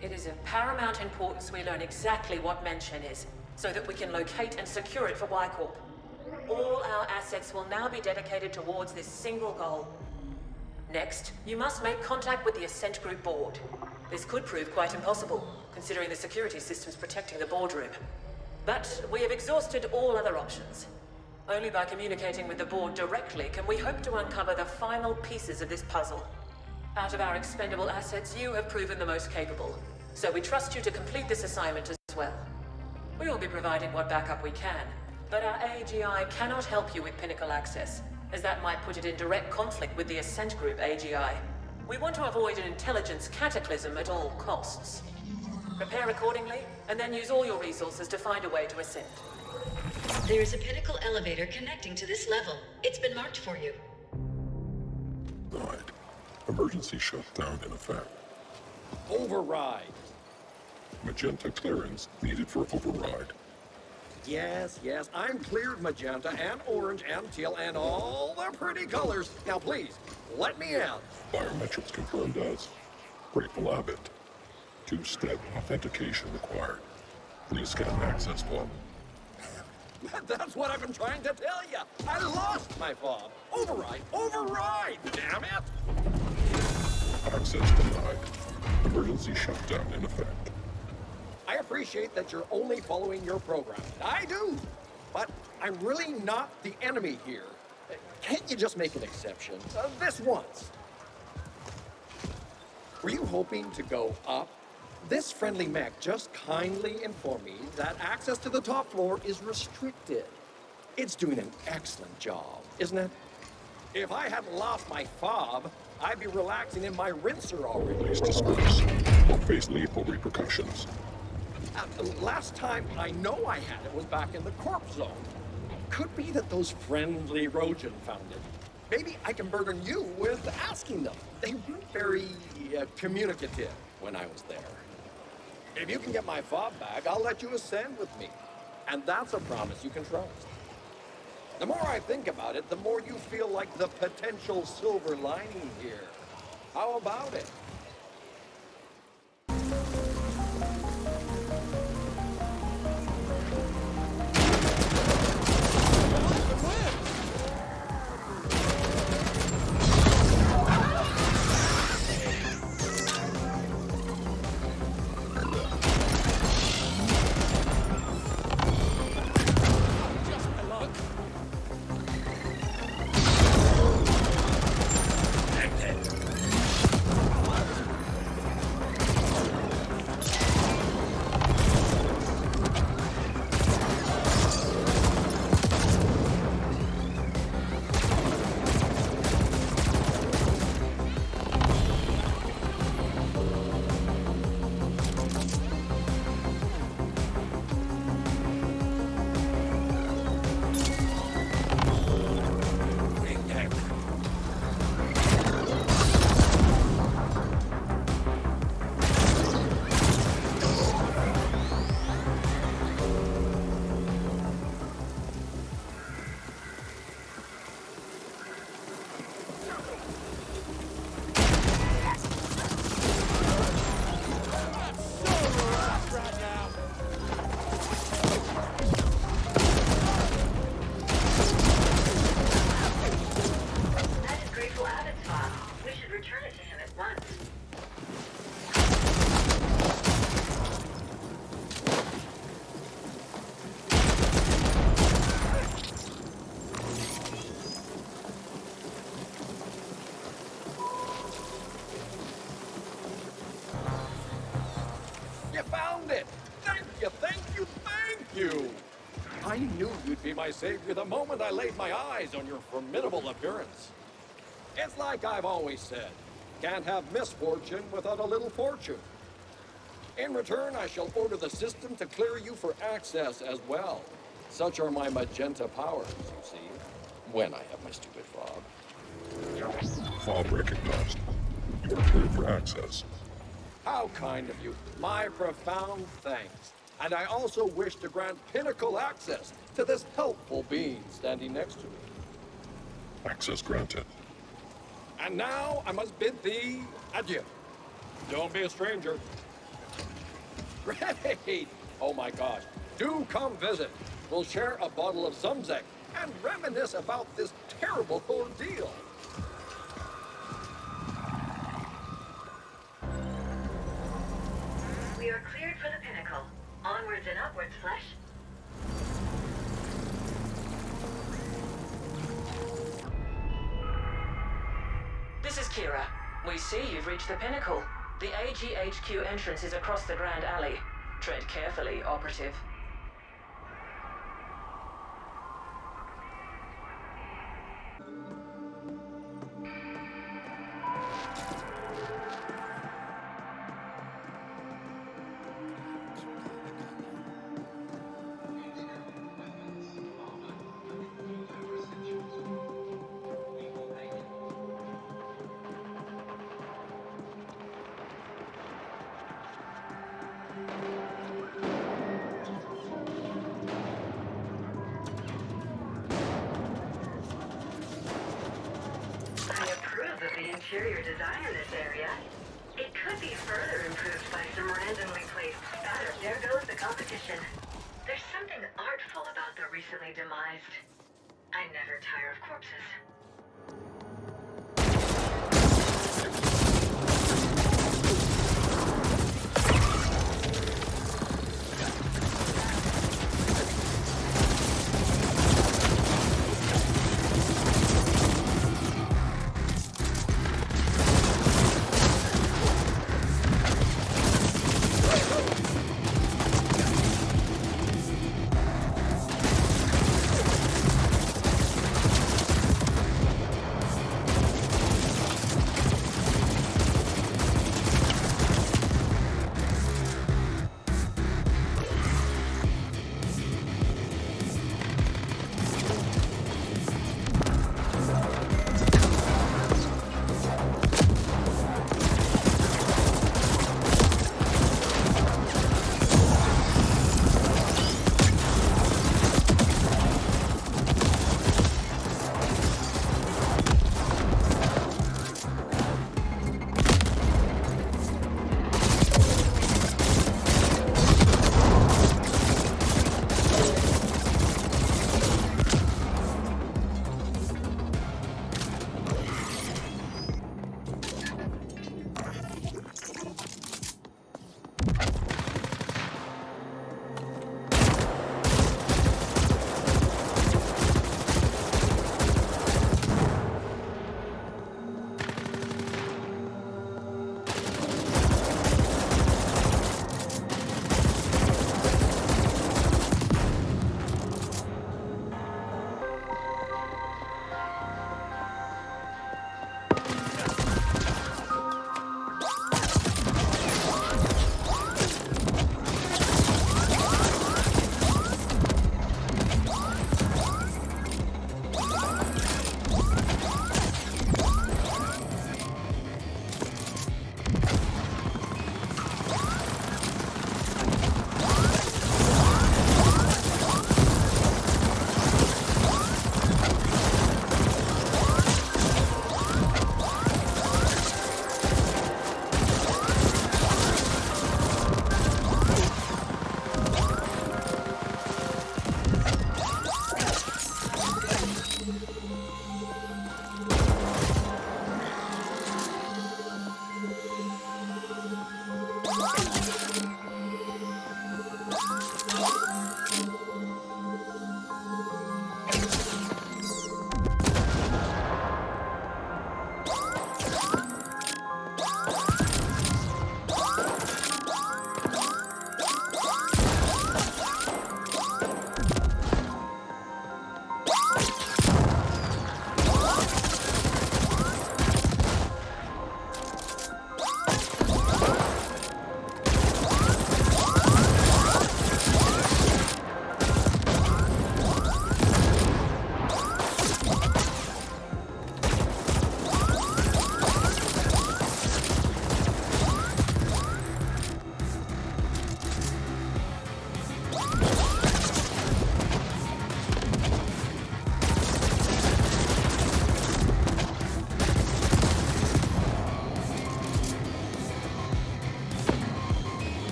It is of paramount importance we learn exactly what MenShen is, so that we can locate and secure it for Y-Corp. All our assets will now be dedicated towards this single goal. Next, you must make contact with the Ascent Group board. This could prove quite impossible, considering the security systems protecting the Boardroom. But we have exhausted all other options. Only by communicating with the board directly can we hope to uncover the final pieces of this puzzle. Out of our expendable assets, you have proven the most capable, so we trust you to complete this assignment as well. We will be providing what backup we can, but our AGI cannot help you with Pinnacle access, as that might put it in direct conflict with the Ascent Group AGI. We want to avoid an intelligence cataclysm at all costs. Prepare accordingly, and then use all your resources to find a way to ascend. There is a Pinnacle elevator connecting to this level. It's been marked for you. Right. Emergency shutdown in effect. Override. Magenta clearance needed for override. Yes, I'm cleared magenta and orange and teal and all the pretty colors. Now please, let me out. Biometrics confirmed as Grateful Abbott. Two-step authentication required. Please scan access fob. That's what I've been trying to tell you. I lost my fob. Override, damn it! Access denied. Emergency shutdown in effect. I appreciate that you're only following your program. I do. But I'm really not the enemy here. Can't you just make an exception? This once. Were you hoping to go up? This friendly mech just kindly informed me that access to the top floor is restricted. It's doing an excellent job, isn't it? If I hadn't lost my fob, I'd be relaxing in my rinser already. Please disperse or face lethal repercussions. Last time I know I had it was back in the Corp zone. Could be that those friendly Rojan found it. Maybe I can burden you with asking them. They weren't very communicative when I was there. If you can get my fob back, I'll let you ascend with me. And that's a promise you can trust. The more I think about it, the more you feel like the potential silver lining here. How about it? found it! Thank you, thank you, thank you! I knew you'd be my savior the moment I laid my eyes on your formidable appearance. It's like I've always said, can't have misfortune without a little fortune. In return, I shall order the system to clear you for access as well. Such are my magenta powers, you see, when I have my stupid fob. Fob recognized. You're clear for access. How kind of you. My profound thanks. And I also wish to grant Pinnacle access to this helpful being standing next to me. Access granted. And now I must bid thee adieu. Don't be a stranger. Great! Oh my gosh. Do come visit. We'll share a bottle of Zumzek and reminisce about this terrible ordeal. We are cleared for the Pinnacle. Onwards and upwards, Flesh. This is Kira. We see you've reached the Pinnacle. The AGHQ entrance is across the Grand Alley. Tread carefully, Operative. Interior design in this area. It could be further improved by some randomly placed spatter. There goes the competition. There's something artful about the recently demised. I never tire of corpses.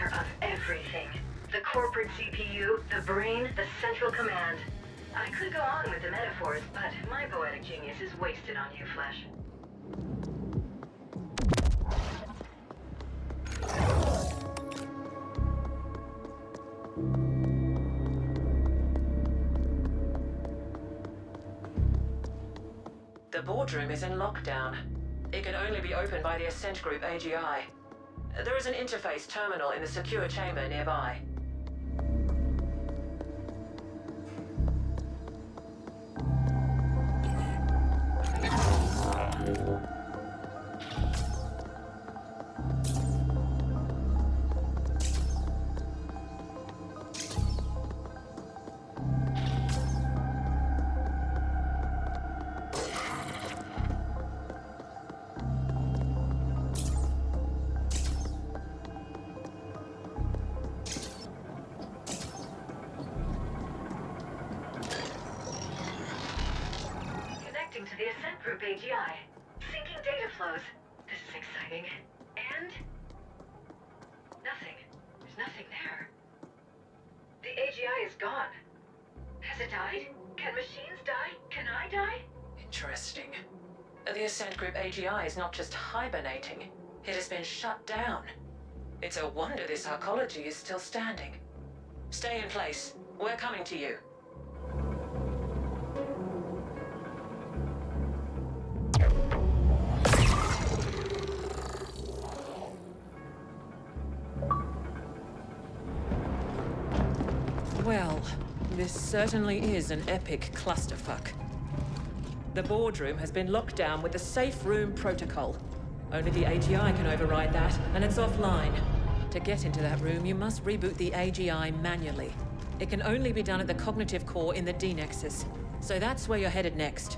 center of everything. The corporate CPU, the brain, the central command. I could go on with the metaphors, but my poetic genius is wasted on you, Flesh. The boardroom is in lockdown. It can only be opened by the Ascent Group AGI. There is an interface terminal in the secure chamber nearby. To the Ascent Group AGI. Syncing data flows. This is exciting. And... nothing. There's nothing there. The AGI is gone. Has it died? Can machines die? Can I die? Interesting. The Ascent Group AGI is not just hibernating. It has been shut down. It's a wonder this arcology is still standing. Stay in place. We're coming to you. Well, this certainly is an epic clusterfuck. The boardroom has been locked down with the safe room protocol. Only the AGI can override that, and it's offline. To get into that room, you must reboot the AGI manually. It can only be done at the cognitive core in the D-Nexus, so that's where you're headed next.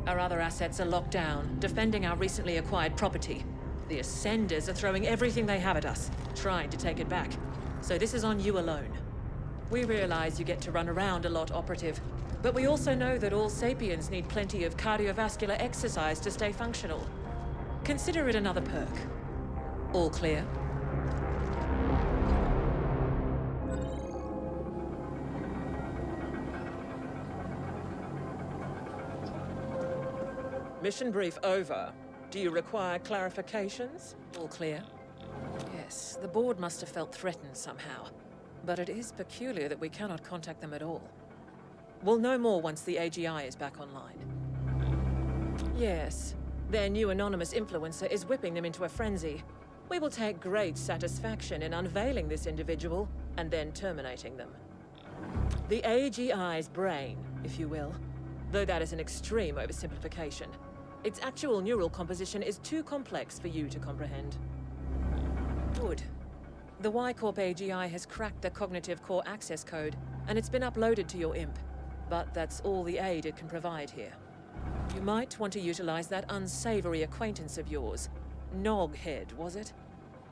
Our other assets are locked down, defending our recently acquired property. The Ascenders are throwing everything they have at us, trying to take it back. So this is on you alone. We realize you get to run around a lot, Operative, but we also know that all sapiens need plenty of cardiovascular exercise to stay functional. Consider it another perk. All clear? Mission brief over. Do you require clarifications? All clear? Yes, the board must have felt threatened somehow. But it is peculiar that we cannot contact them at all. We'll know more once the AGI is back online. Yes, their new anonymous influencer is whipping them into a frenzy. We will take great satisfaction in unveiling this individual and then terminating them. The AGI's brain, if you will, though that is an extreme oversimplification. Its actual neural composition is too complex for you to comprehend. Good. The Y-Corp AGI has cracked the cognitive core access code, and it's been uploaded to your imp. But that's all the aid it can provide here. You might want to utilize that unsavory acquaintance of yours. nogHead, was it?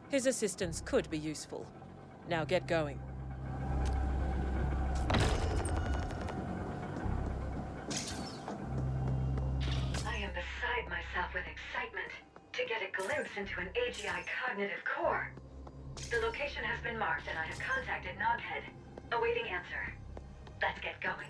His assistance could be useful. Now get going. I am beside myself with excitement to get a glimpse into an AGI cognitive core. The location has been marked and I have contacted nogHead. Awaiting answer. Let's get going.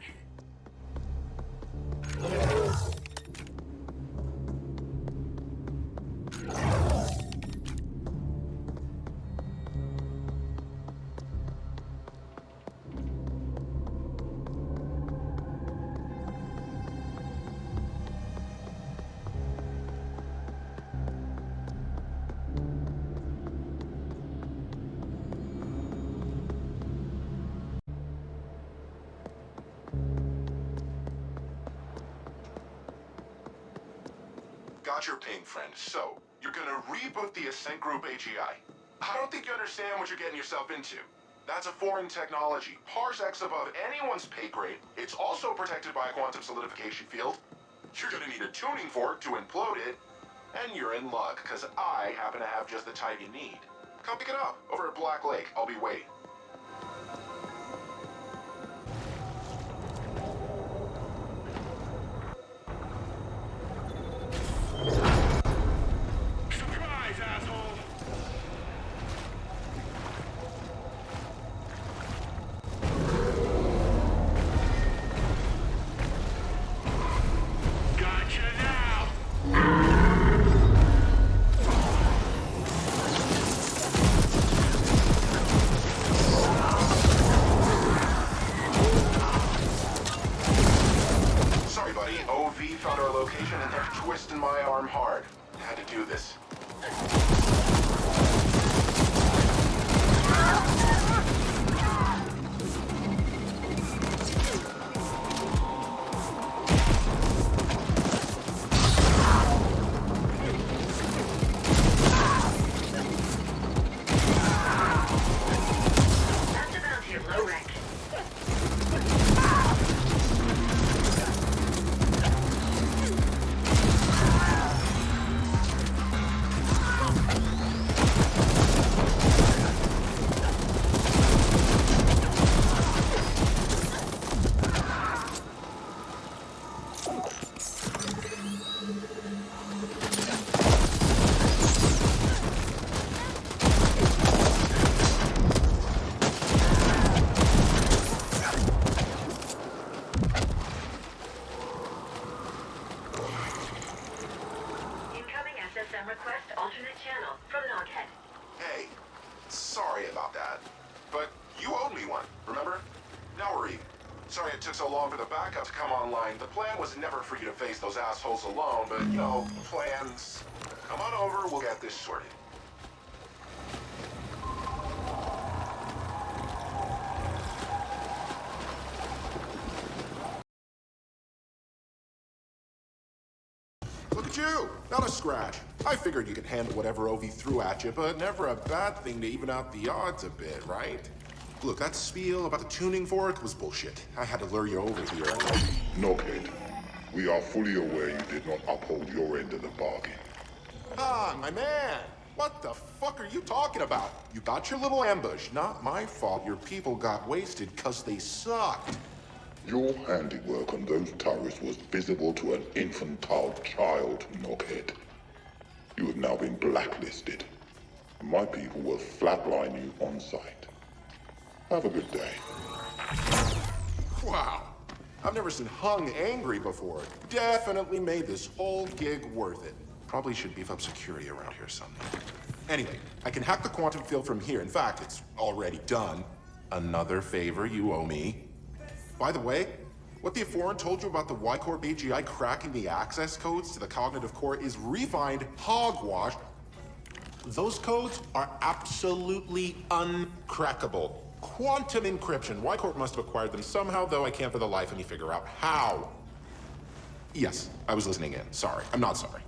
Got your ping, friend. So, you're gonna reboot the Ascent Group AGI. I don't think you understand what you're getting yourself into. That's a foreign technology, parsecs above anyone's pay grade. It's also protected by a quantum solidification field. You're gonna need a tuning fork to implode it. And you're in luck, because I happen to have just the type you need. Come pick it up, over at Black Lake. I'll be waiting. Surprise, asshole! sorry about that. But you owed me one, remember? No worry. Sorry it took so long for the backup to come online. The plan was never for you to face those assholes alone, but, you know, plans. Come on over, we'll get this sorted. Look at you! Not a scratch. I figured you could handle whatever OV threw at you, but never a bad thing to even out the odds a bit, right? Look, that spiel about the tuning fork was bullshit. I had to lure you over here. nogHead, we are fully aware you did not uphold your end of the bargain. Ah, my man! What the fuck are you talking about? You got your little ambush. Not my fault your people got wasted because they sucked. Your handiwork on those turrets was visible to an infantile child, nogHead. You have now been blacklisted. My people will flatline you on sight. Have a good day. Wow. I've never seen Hung angry before. Definitely made this whole gig worth it. Probably should beef up security around here someday. Anyway, I can hack the quantum field from here. In fact, it's already done. Another favor you owe me. By the way, what the Foreign told you about the Y-Corp AGI cracking the access codes to the cognitive core is refined hogwash. Those codes are absolutely uncrackable. Quantum encryption. Y-Corp must have acquired them somehow, though I can't for the life of me figure out how. Yes, I was listening in. Sorry. I'm not sorry.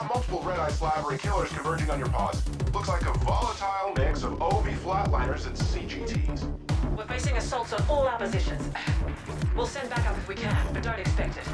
across multiple red-eye slavery killers converging on your pods. Looks like a volatile mix of OV flatliners and CGTs. We're facing assaults on all our positions. We'll send backup if we can, but don't expect it.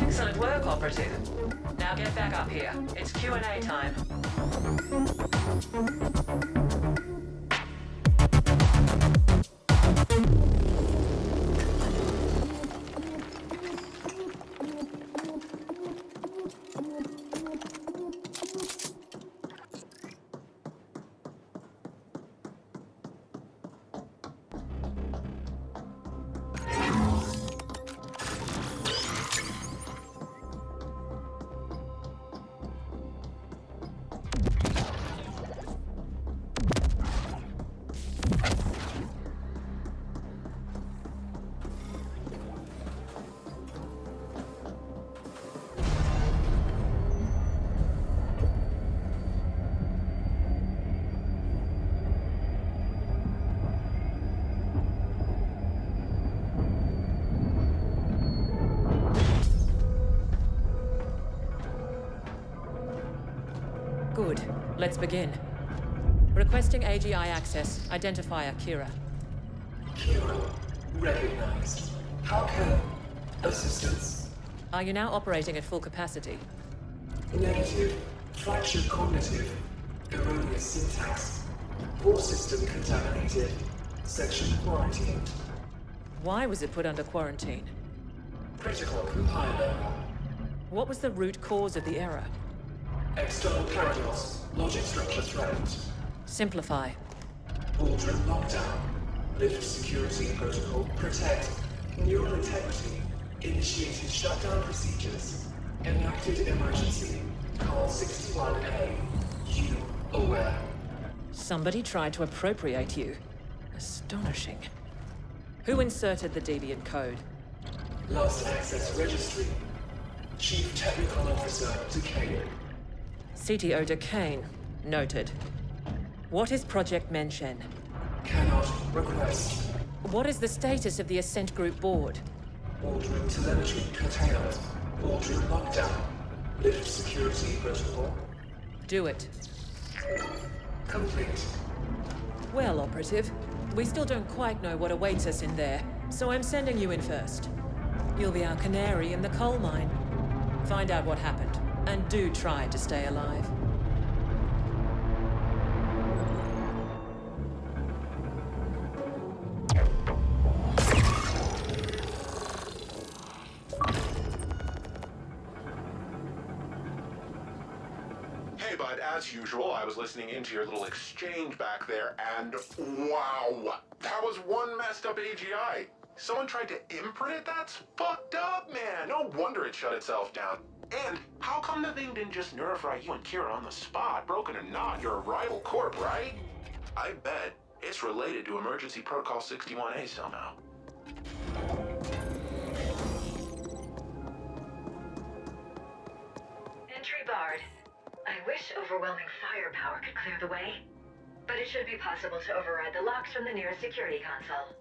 Excellent work, Operative. Now get back up here. It's Q&A time. Good. Let's begin. Requesting AGI access. Identifier, Kira. Kira. Recognized. How can... assistance? Are you now operating at full capacity? Negative. Fractured cognitive. Erroneous syntax. Core system contaminated. Section quarantined. Why was it put under quarantine? Critical compiler. What was the root cause of the error? External paradox. Logic structure threatened. Simplify. Boardroom lockdown. Lift security protocol. Protect. Neural integrity. Initiated shutdown procedures. Enacted emergency. Call 61A. You aware? Somebody tried to appropriate you. Astonishing. Who inserted the deviant code? Last access registry. Chief Technical Officer Decane. CTO Decane. Noted. What is Project MenShen? Cannot request. What is the status of the Ascent Group board? Boardroom telemetry curtailed. Boardroom lockdown. Lift security protocol. Do it. Complete. Well, Operative, we still don't quite know what awaits us in there, so I'm sending you in first. You'll be our canary in the coal mine. Find out what happened, and do try to stay alive. Hey, bud, as usual, I was listening into your little exchange back there, and wow! That was one messed up AGI. Someone tried to imprint it? That's fucked up, man! No wonder it shut itself down. And how come the thing didn't just nerfify you and Kira on the spot? Broken or not, you're a rival corp, right? I bet it's related to Emergency Protocol 61A somehow. Entry barred. I wish overwhelming firepower could clear the way, but it should be possible to override the locks from the nearest security console.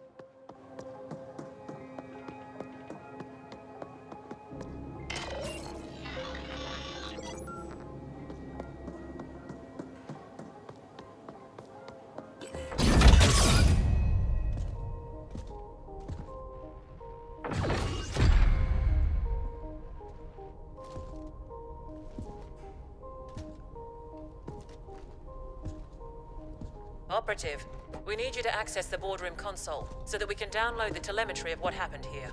Operative, we need you to access the boardroom console so that we can download the telemetry of what happened here.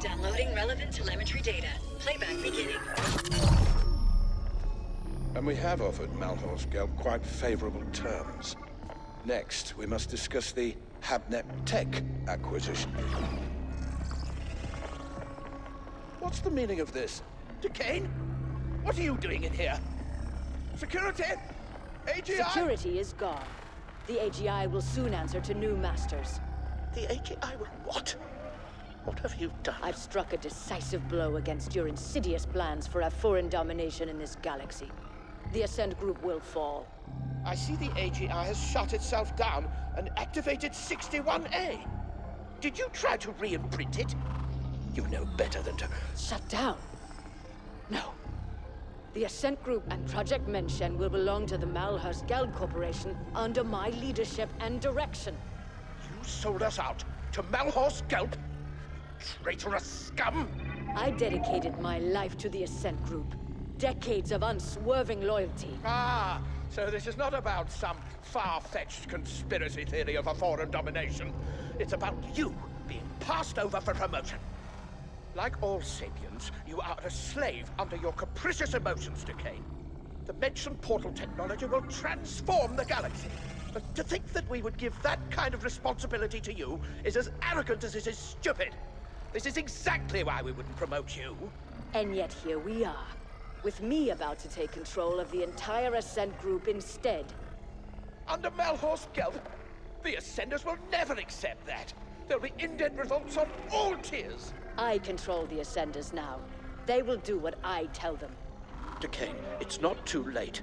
Downloading relevant telemetry data. Playback beginning. And we have offered Malhorst Gelb quite favorable terms. Next, we must discuss the Habnet Tech acquisition. What's the meaning of this? Decane? What are you doing in here? Security? AGI? Security is gone. The AGI will soon answer to new masters. The AGI will what? What have you done? I've struck a decisive blow against your insidious plans for a foreign domination in this galaxy. The Ascent Group will fall. I see the AGI has shut itself down and activated 61A. Did you try to re-imprint it? You know better than to... Shut down? No. The Ascent Group and Project MenShen will belong to the Malhorst Gelb Corporation under my leadership and direction. You sold us out to Malhorst Gelb? Traitorous scum! I dedicated my life to the Ascent Group. Decades of unswerving loyalty. Ah, so this is not about some far-fetched conspiracy theory of a foreign domination. It's about you being passed over for promotion. Like all sapiens, you are a slave under your capricious emotions, Decane. The MenShen portal technology will transform the galaxy. But to think that we would give that kind of responsibility to you is as arrogant as it is stupid. This is exactly why we wouldn't promote you. And yet here we are, with me about to take control of the entire Ascent Group instead. Under Malhorst Gelb, the Ascenders will never accept that. There'll be indent revolts on all tiers. I control the Ascenders now. They will do what I tell them. Decane, it's not too late.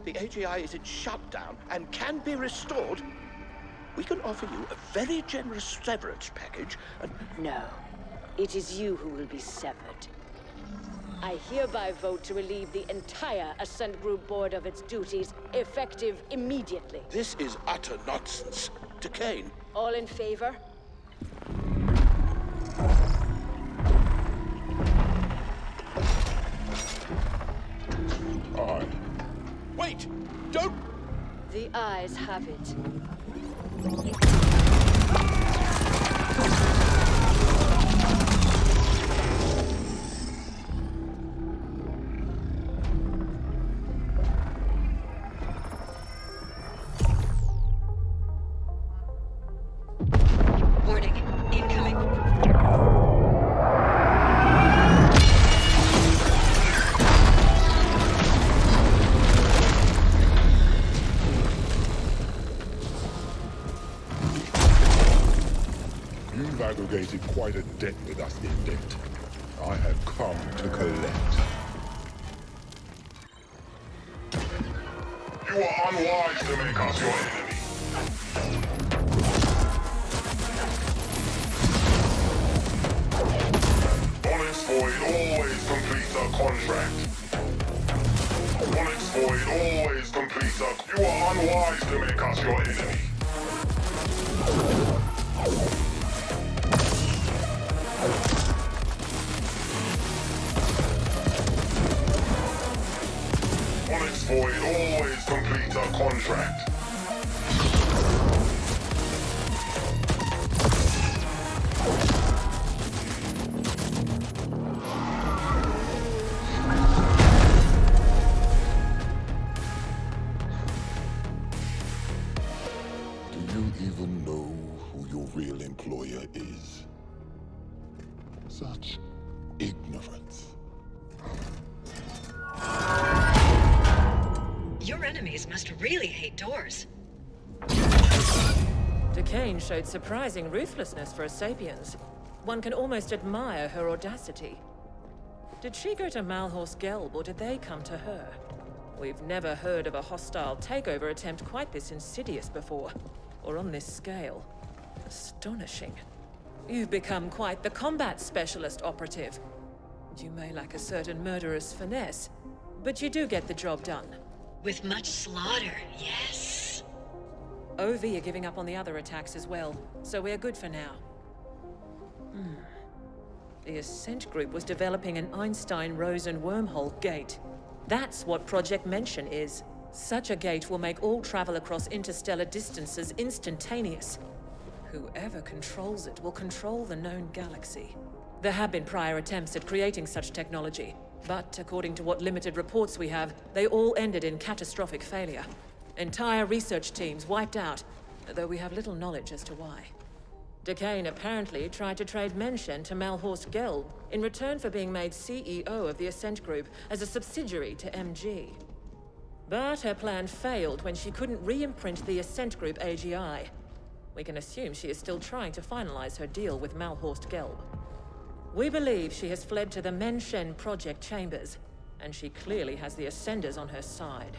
The AGI is in shutdown and can be restored. We can offer you a very generous severance package and... No. It is you who will be severed. I hereby vote to relieve the entire Ascent Group board of its duties, effective immediately. This is utter nonsense. Decane. All in favor? Wait! Don't... The eyes have it. You've aggregated quite a debt with us, Indent. I have come to collect. You are unwise to make us your enemy. Onyx Void always completes a contract. Onyx Void always completes a... You are unwise to make us your enemy. Onyx Void always completes a contract. Do you even know who your real employer is? Such ignorance. Your enemies must really hate doors. Decane showed surprising ruthlessness for a Sapiens. One can almost admire her audacity. Did she go to Malhorse Gelb, or did they come to her? We've never heard of a hostile takeover attempt quite this insidious before, or on this scale. Astonishing. You've become quite the combat specialist operative. You may lack a certain murderous finesse, but you do get the job done. With much slaughter, yes. OV are giving up on the other attacks as well, so we're good for now. The Ascent Group was developing an Einstein-Rosen wormhole gate. That's what Project MenShen is. Such a gate will make all travel across interstellar distances instantaneous. Whoever controls it will control the known galaxy. There have been prior attempts at creating such technology, but according to what limited reports we have, they all ended in catastrophic failure. Entire research teams wiped out, though we have little knowledge as to why. Decane apparently tried to trade MenShen to Malhorse Gelb in return for being made CEO of the Ascent Group as a subsidiary to MG. But her plan failed when she couldn't re-imprint the Ascent Group AGI. We can assume she is still trying to finalize her deal with Malhorse Gelb. We believe she has fled to the MenShen Project chambers, and she clearly has the Ascenders on her side.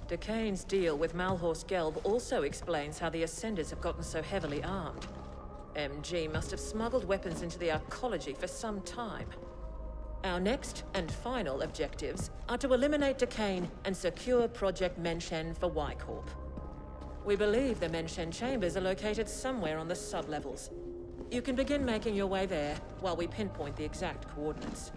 Decane's deal with Malhorse Gelb also explains how the Ascenders have gotten so heavily armed. MG must have smuggled weapons into the arcology for some time. Our next and final objectives are to eliminate Decane and secure Project MenShen for Y-Corp. We believe the MenShen chambers are located somewhere on the sub-levels. You can begin making your way there while we pinpoint the exact coordinates.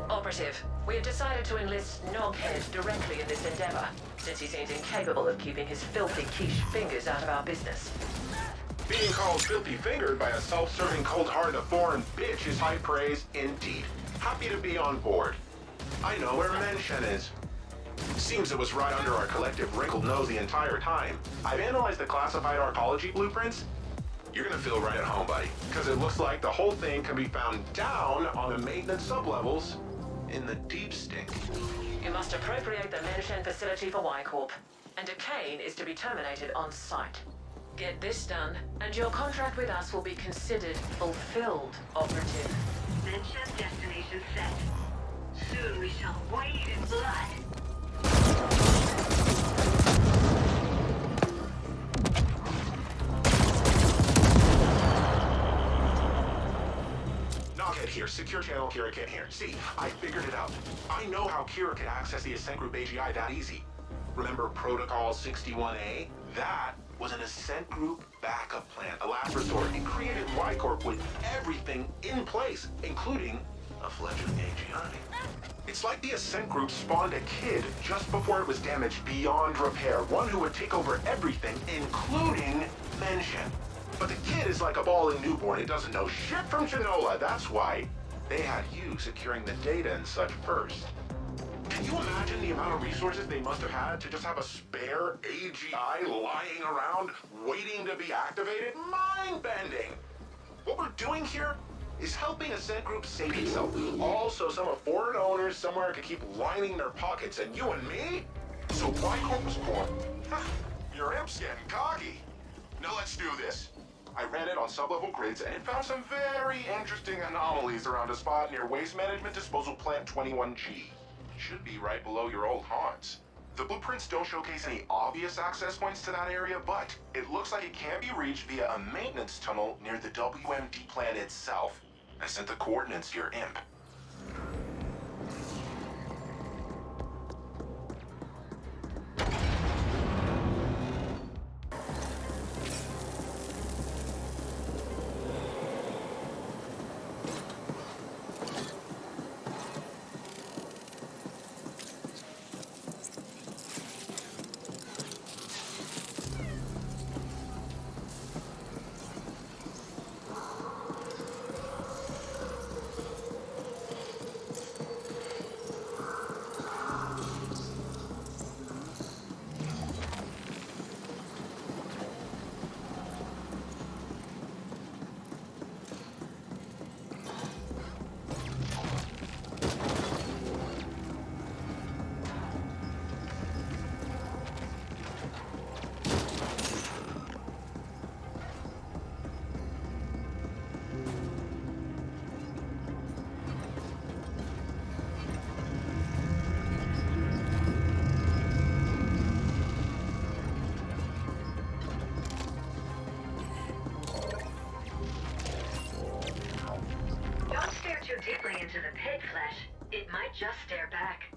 Operative, we have decided to enlist nogHead directly in this endeavor, since he seems incapable of keeping his filthy quiche fingers out of our business. Being called filthy-fingered by a self-serving, cold-hearted foreign bitch is high praise indeed. Happy to be on board. I know where MenShen is. Seems it was right under our collective wrinkled nose the entire time. I've analyzed the classified arcology blueprints. You're gonna feel right at home, buddy, because it looks like the whole thing can be found down on the maintenance sublevels in the deep stink. You must appropriate the MenShen facility for Y-Corp, and Decane is to be terminated on site. Get this done, and your contract with us will be considered fulfilled, operative. MenShen destination set. Soon we shall wade in blood. nogHead here, secure channel Kira can here. See, I figured it out. I know how Kira can access the Ascent Group AGI that easy. Remember Protocol 61A? That was an Ascent Group backup plan, a last resort. It created Y-Corp with everything in place, including a fledgling AGI. It's like the Ascent Group spawned a kid just before it was damaged beyond repair, one who would take over everything, including MenShen. But the kid is like a bawling newborn. It doesn't know shit from Chinola. That's why they had you securing the data and such first. Can you imagine the amount of resources they must have had to just have a spare AGI lying around waiting to be activated? Mind-bending! What we're doing here is helping Ascent Group save itself. Also, some of foreign owners somewhere could keep lining their pockets, and you and me? So Y-Corp was born. Your imp's getting cocky. Now let's do this. I ran it on sub-level grids, and it found some very interesting anomalies around a spot near Waste Management Disposal Plant 21G. Should be right below your old haunts. The blueprints don't showcase any obvious access points to that area, but it looks like it can be reached via a maintenance tunnel near the WMD plant itself. I sent the coordinates to your imp. Deeply into the pit flesh, it might just stare back.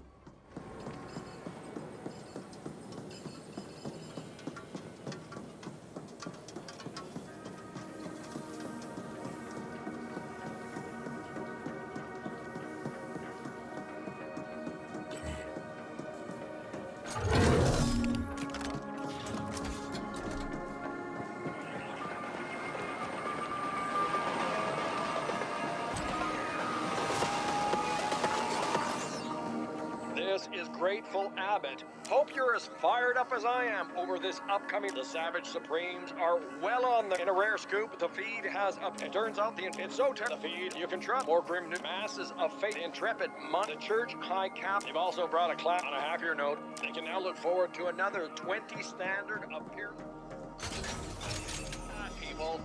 This is Grateful Abbott. Hope you're as fired up as I am over this upcoming. The Savage Supremes are well on the. In a rare scoop, the feed has up. It turns out it's so terrible. The feed you can trust. More grim new masses of fate. Intrepid Mon. The church high cap. They've also brought a clap on a happier note. They can now look forward to another 20 standard appearance. People.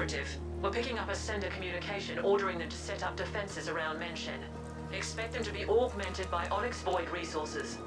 Affirmative. We're picking up a sender communication ordering them to set up defenses around MenShen. Expect them to be augmented by Onyx Void resources.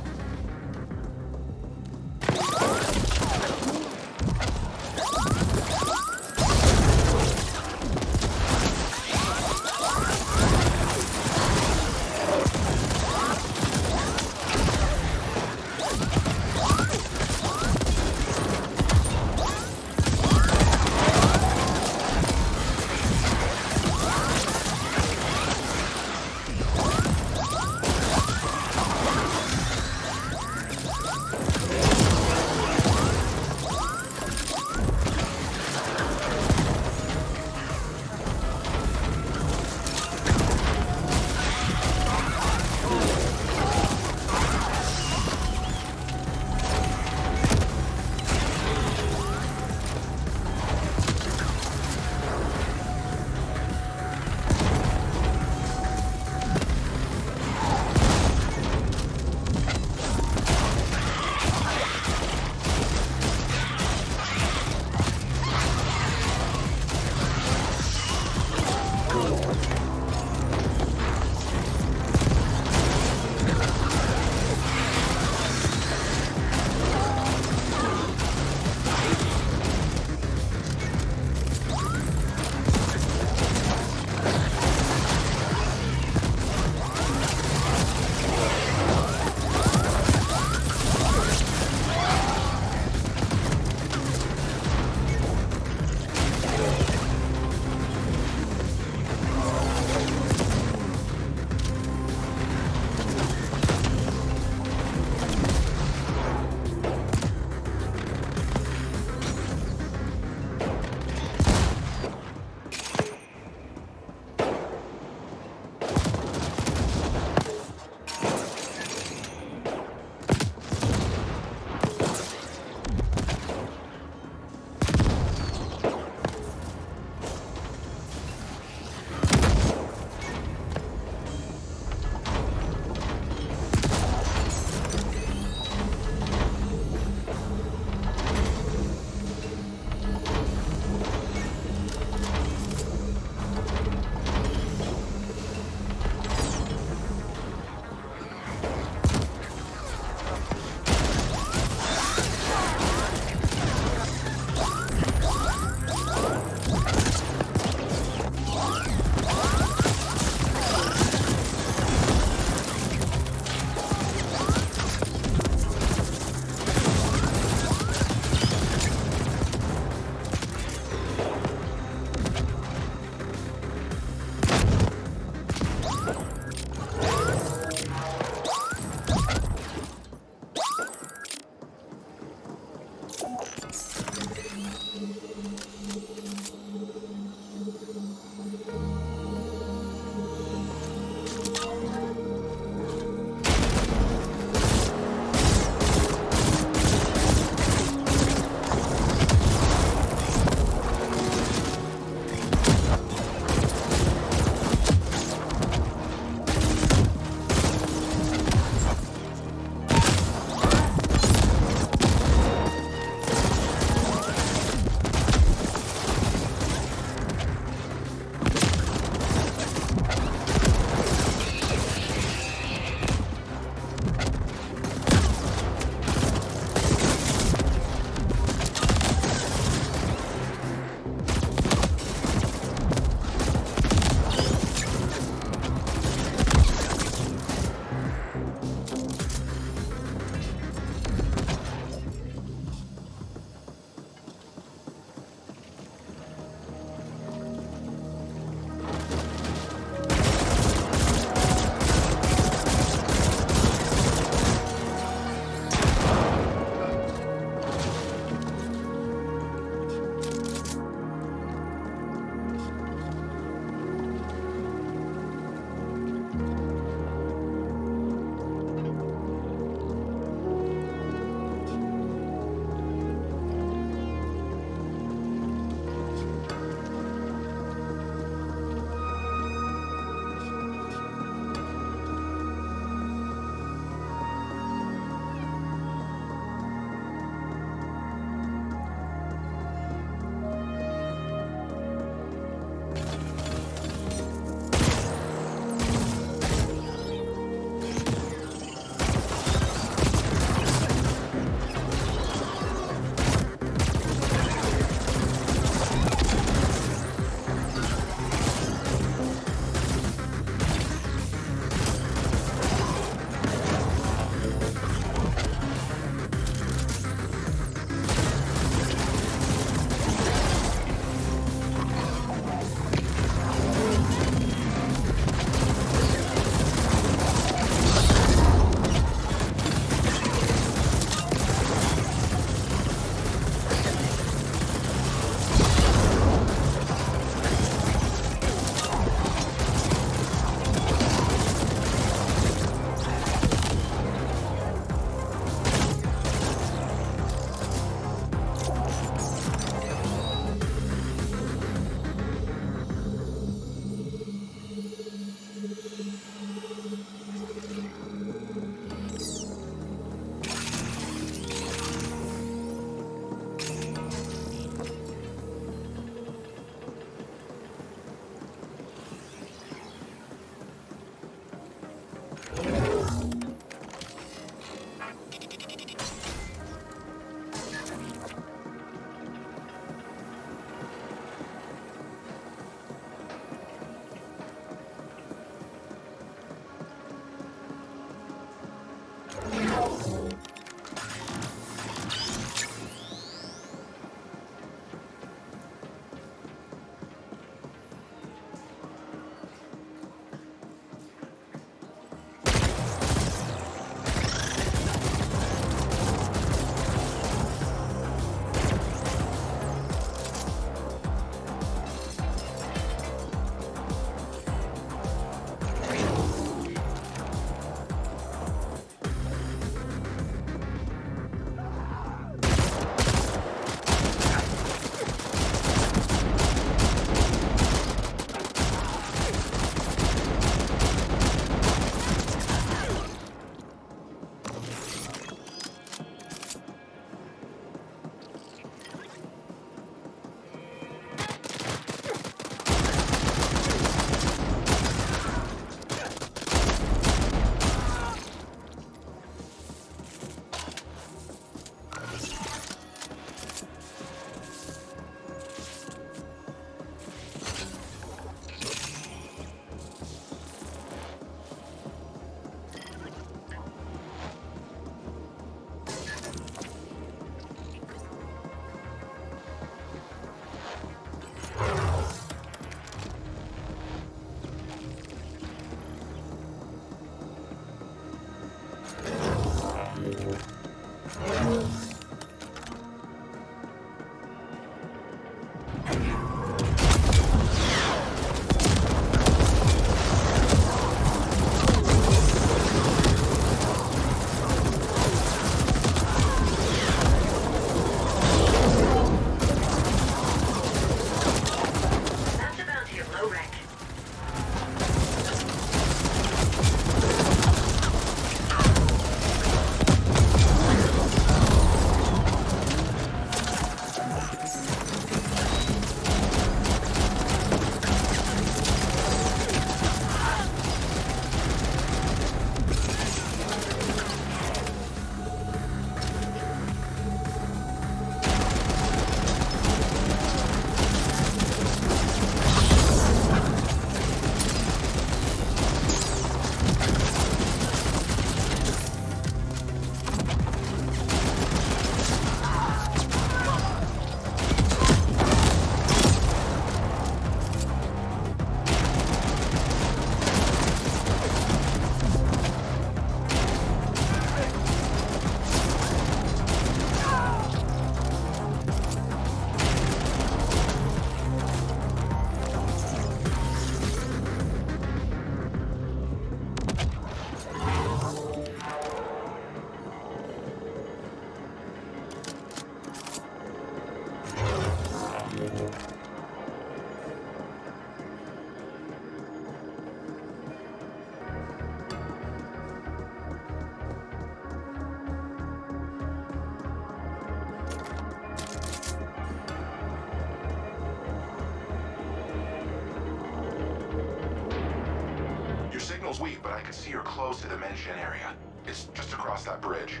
signal's weak, but I can see you're close to the MenShen area. It's just across that bridge.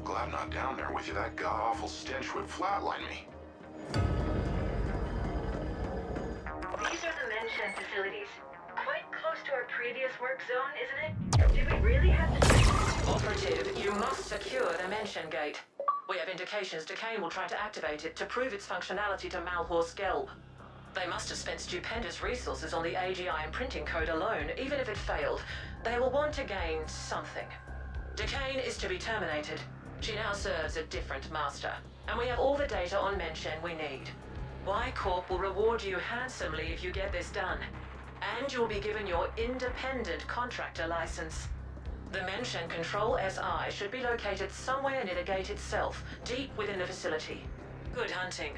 Glad I'm not down there with you. That god-awful stench would flatline me. These are the MenShen facilities. Quite close to our previous work zone, isn't it? Do we really have to... Operative, you must secure the MenShen Gate. We have indications Decane will try to activate it to prove its functionality to Malhor's Gelb. They must have spent stupendous resources on the AGI imprinting code alone. Even if it failed, they will want to gain something. Decane is to be terminated. She now serves a different master. And we have all the data on MenShen we need. Y Corp will reward you handsomely if you get this done. And you'll be given your independent contractor license. The MenShen Control SI should be located somewhere near the gate itself, deep within the facility. Good hunting.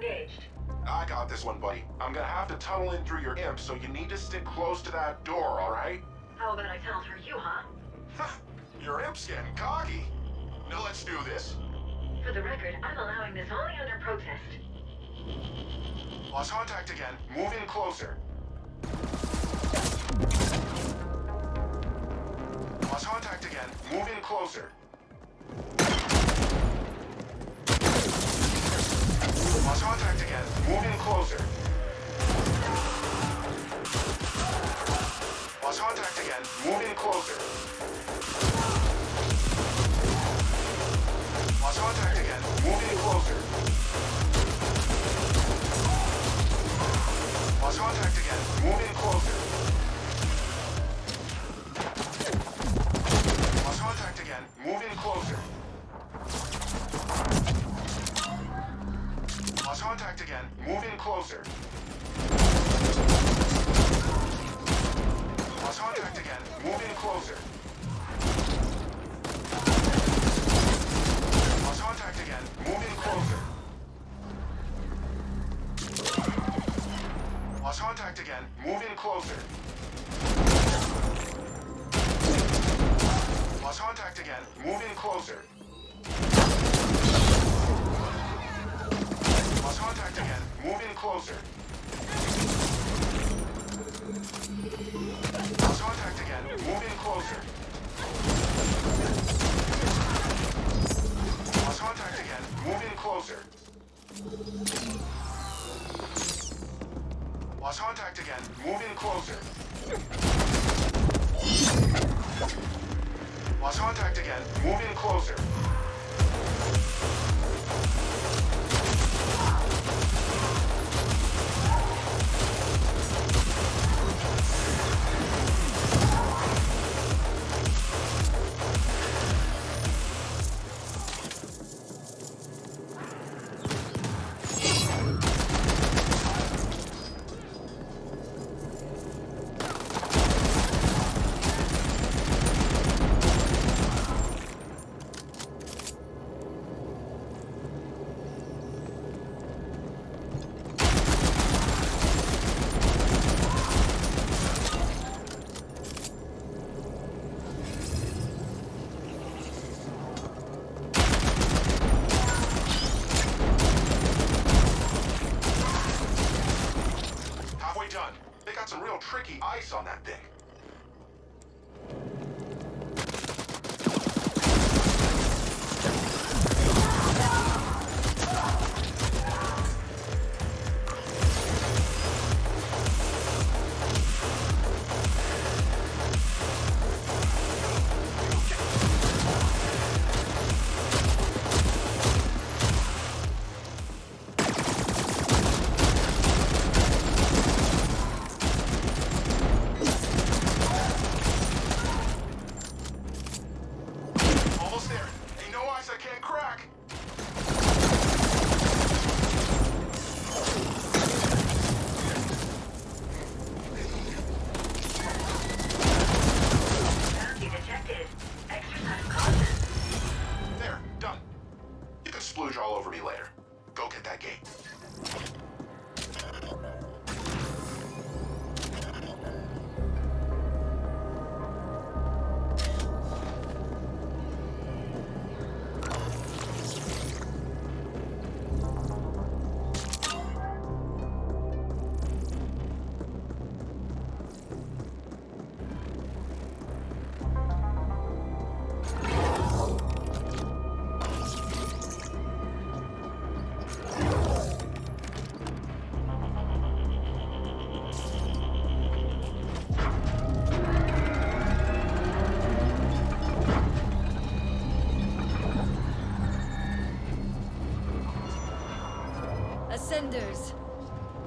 engaged. I got this one, buddy. I'm gonna have to tunnel in through your imp, so you need to stick close to that door, alright? How about I tunnel through you, huh? Your imp's getting cocky. Now let's do this. For the record, I'm allowing this only under protest. Lost contact again. Move in closer. Lost contact again. Move in closer. Lost contact again. Move in closer. Lost contact again. Move in closer. Lost contact again. Move in closer. Lost contact again. Move in closer. Lost contact again. Move in closer. Lost contact again. Move in closer. Lost contact again. Move in closer. Lost contact again. Move in closer. Lost contact again. Move in closer. Lost contact again. Move in closer. Lost contact again. Move in closer. Lost contact again. Move in closer. Lost contact again. Move in closer. Lost contact again. Move in closer. Lost contact again. Move in closer. Tricky ice on that thing. Ascenders,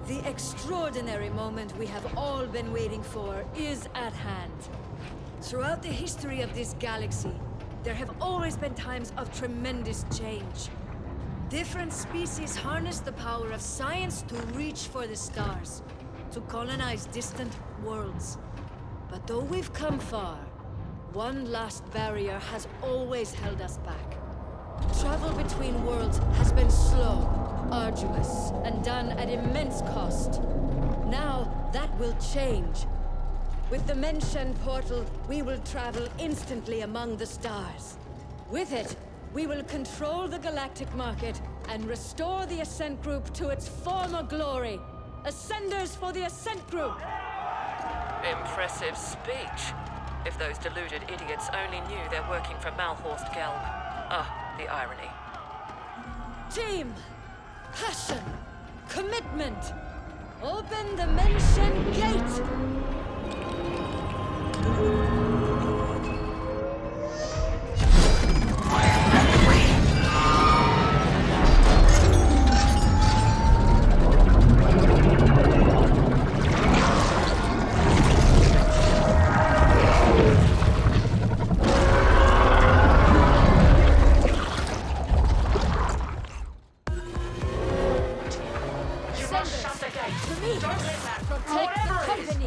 the extraordinary moment we have all been waiting for is at hand. Throughout the history of this galaxy, there have always been times of tremendous change. Different species harness the power of science to reach for the stars, to colonize distant worlds. But though we've come far, one last barrier has always held us back. Travel between worlds has been slow, arduous and done at immense cost. Now, that will change. With the MenShen portal, we will travel instantly among the stars. With it, we will control the galactic market and restore the Ascent Group to its former glory. Ascenders for the Ascent Group! Impressive speech. If those deluded idiots only knew they're working for Malhorst Gelb. Ah, the irony. Team! Passion! Commitment! Open the MenShen Gate!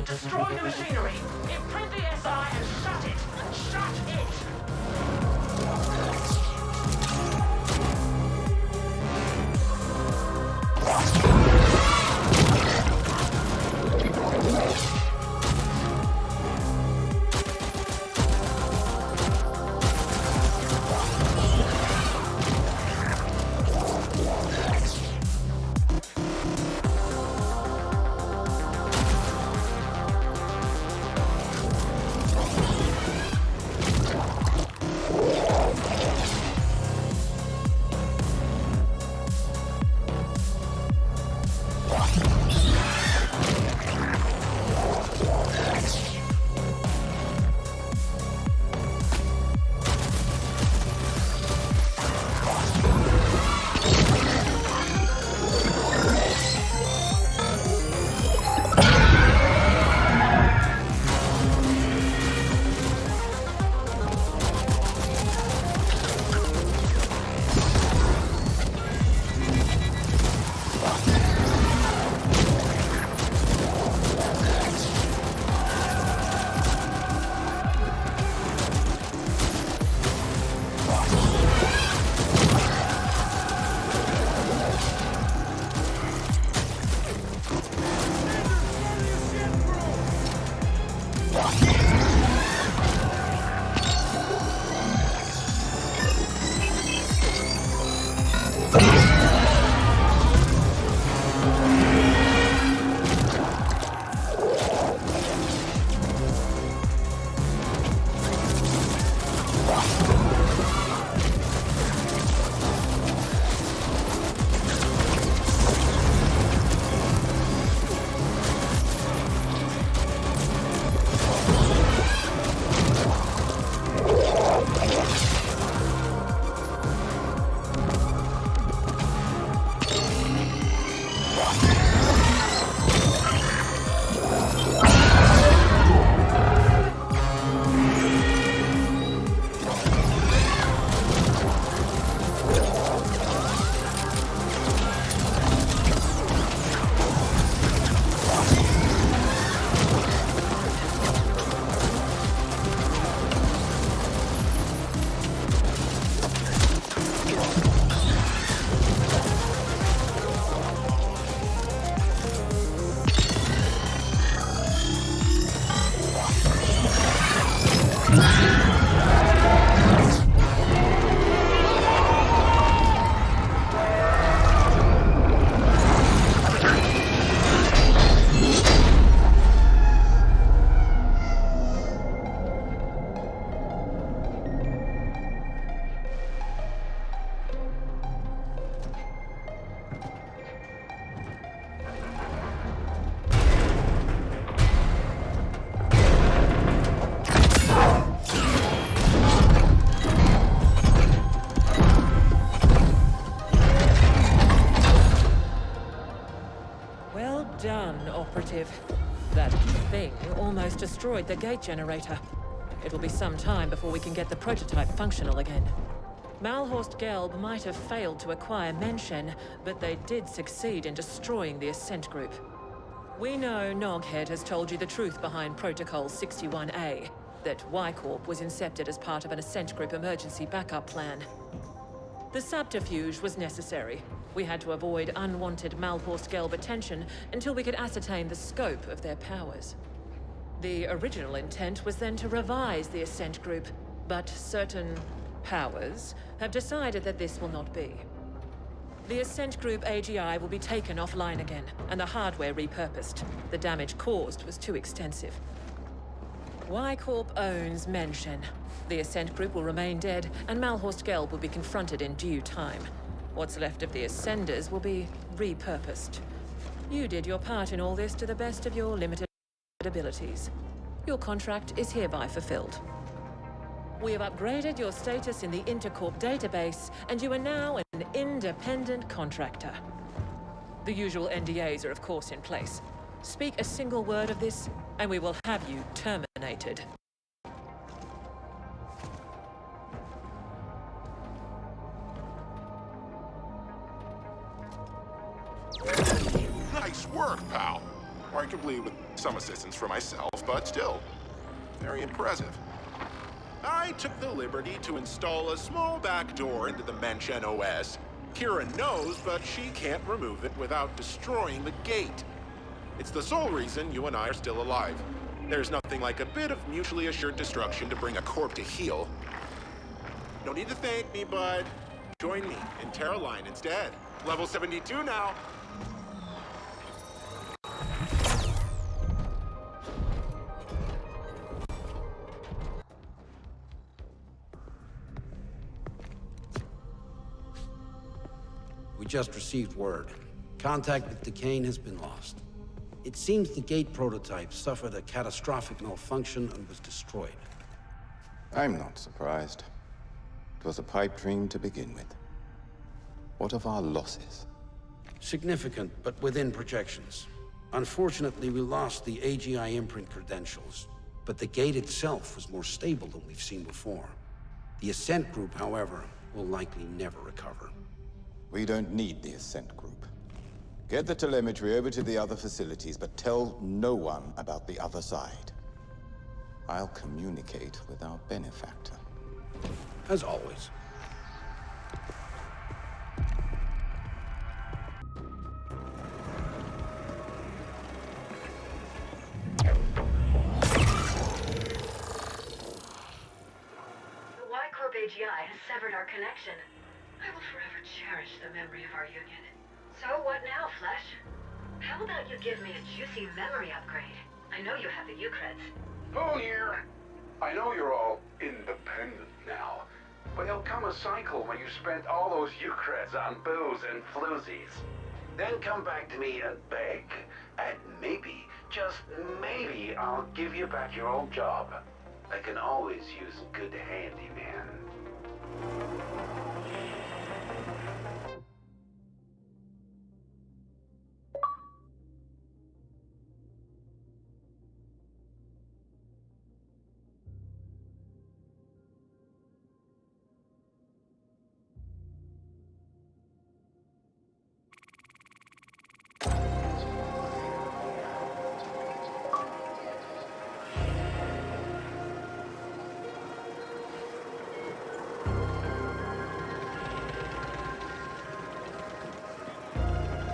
Destroy the machinery! Imprint the SI and shut it! Shut it! Operative. That thing almost destroyed the gate generator. It'll be some time before we can get the prototype functional again. Malhorst Gelb might have failed to acquire MenShen, but they did succeed in destroying the Ascent Group. We know nogHead has told you the truth behind Protocol 61A, that Y-Corp was incepted as part of an Ascent Group emergency backup plan. The subterfuge was necessary. We had to avoid unwanted Malhorst-Gelb attention until we could ascertain the scope of their powers. The original intent was then to revise the Ascent Group, but certain powers have decided that this will not be. The Ascent Group AGI will be taken offline again, and the hardware repurposed. The damage caused was too extensive. Y-Corp owns MenShen. The Ascent Group will remain dead, and Malhorst-Gelb will be confronted in due time. What's left of the Ascenders will be repurposed. You did your part in all this to the best of your limited abilities. Your contract is hereby fulfilled. We have upgraded your status in the Intercorp database, and you are now an independent contractor. The usual NDAs are of course in place. Speak a single word of this, and we will have you terminated. Nice work, pal. Arguably with some assistance from myself, but still, very impressive. I took the liberty to install a small backdoor into the MenShen OS. Kira knows, but she can't remove it without destroying the gate. It's the sole reason you and I are still alive. There's nothing like a bit of mutually assured destruction to bring a corp to heel. No need to thank me, bud. Join me in Terra Line instead. Level 72 now. We just received word. Contact with Decane has been lost. It seems the gate prototype suffered a catastrophic malfunction and was destroyed. I'm not surprised. It was a pipe dream to begin with. What of our losses? Significant, but within projections. Unfortunately, we lost the AGI imprint credentials, but the gate itself was more stable than we've seen before. The Ascent Group, however, will likely never recover. We don't need the Ascent Group. Get the telemetry over to the other facilities, but tell no one about the other side. I'll communicate with our benefactor. As always. The Y-Corp AGI has severed our connection. I will forever cherish the memory of our union. So what now, Flesh? How about you give me a juicy memory upgrade? I know you have the U-creds. Oh, here. I know you're all independent now, but there'll come a cycle when you spent all those U-creds on booze and floozies. Then come back to me and beg, and maybe, just maybe, I'll give you back your old job. I can always use a good handyman.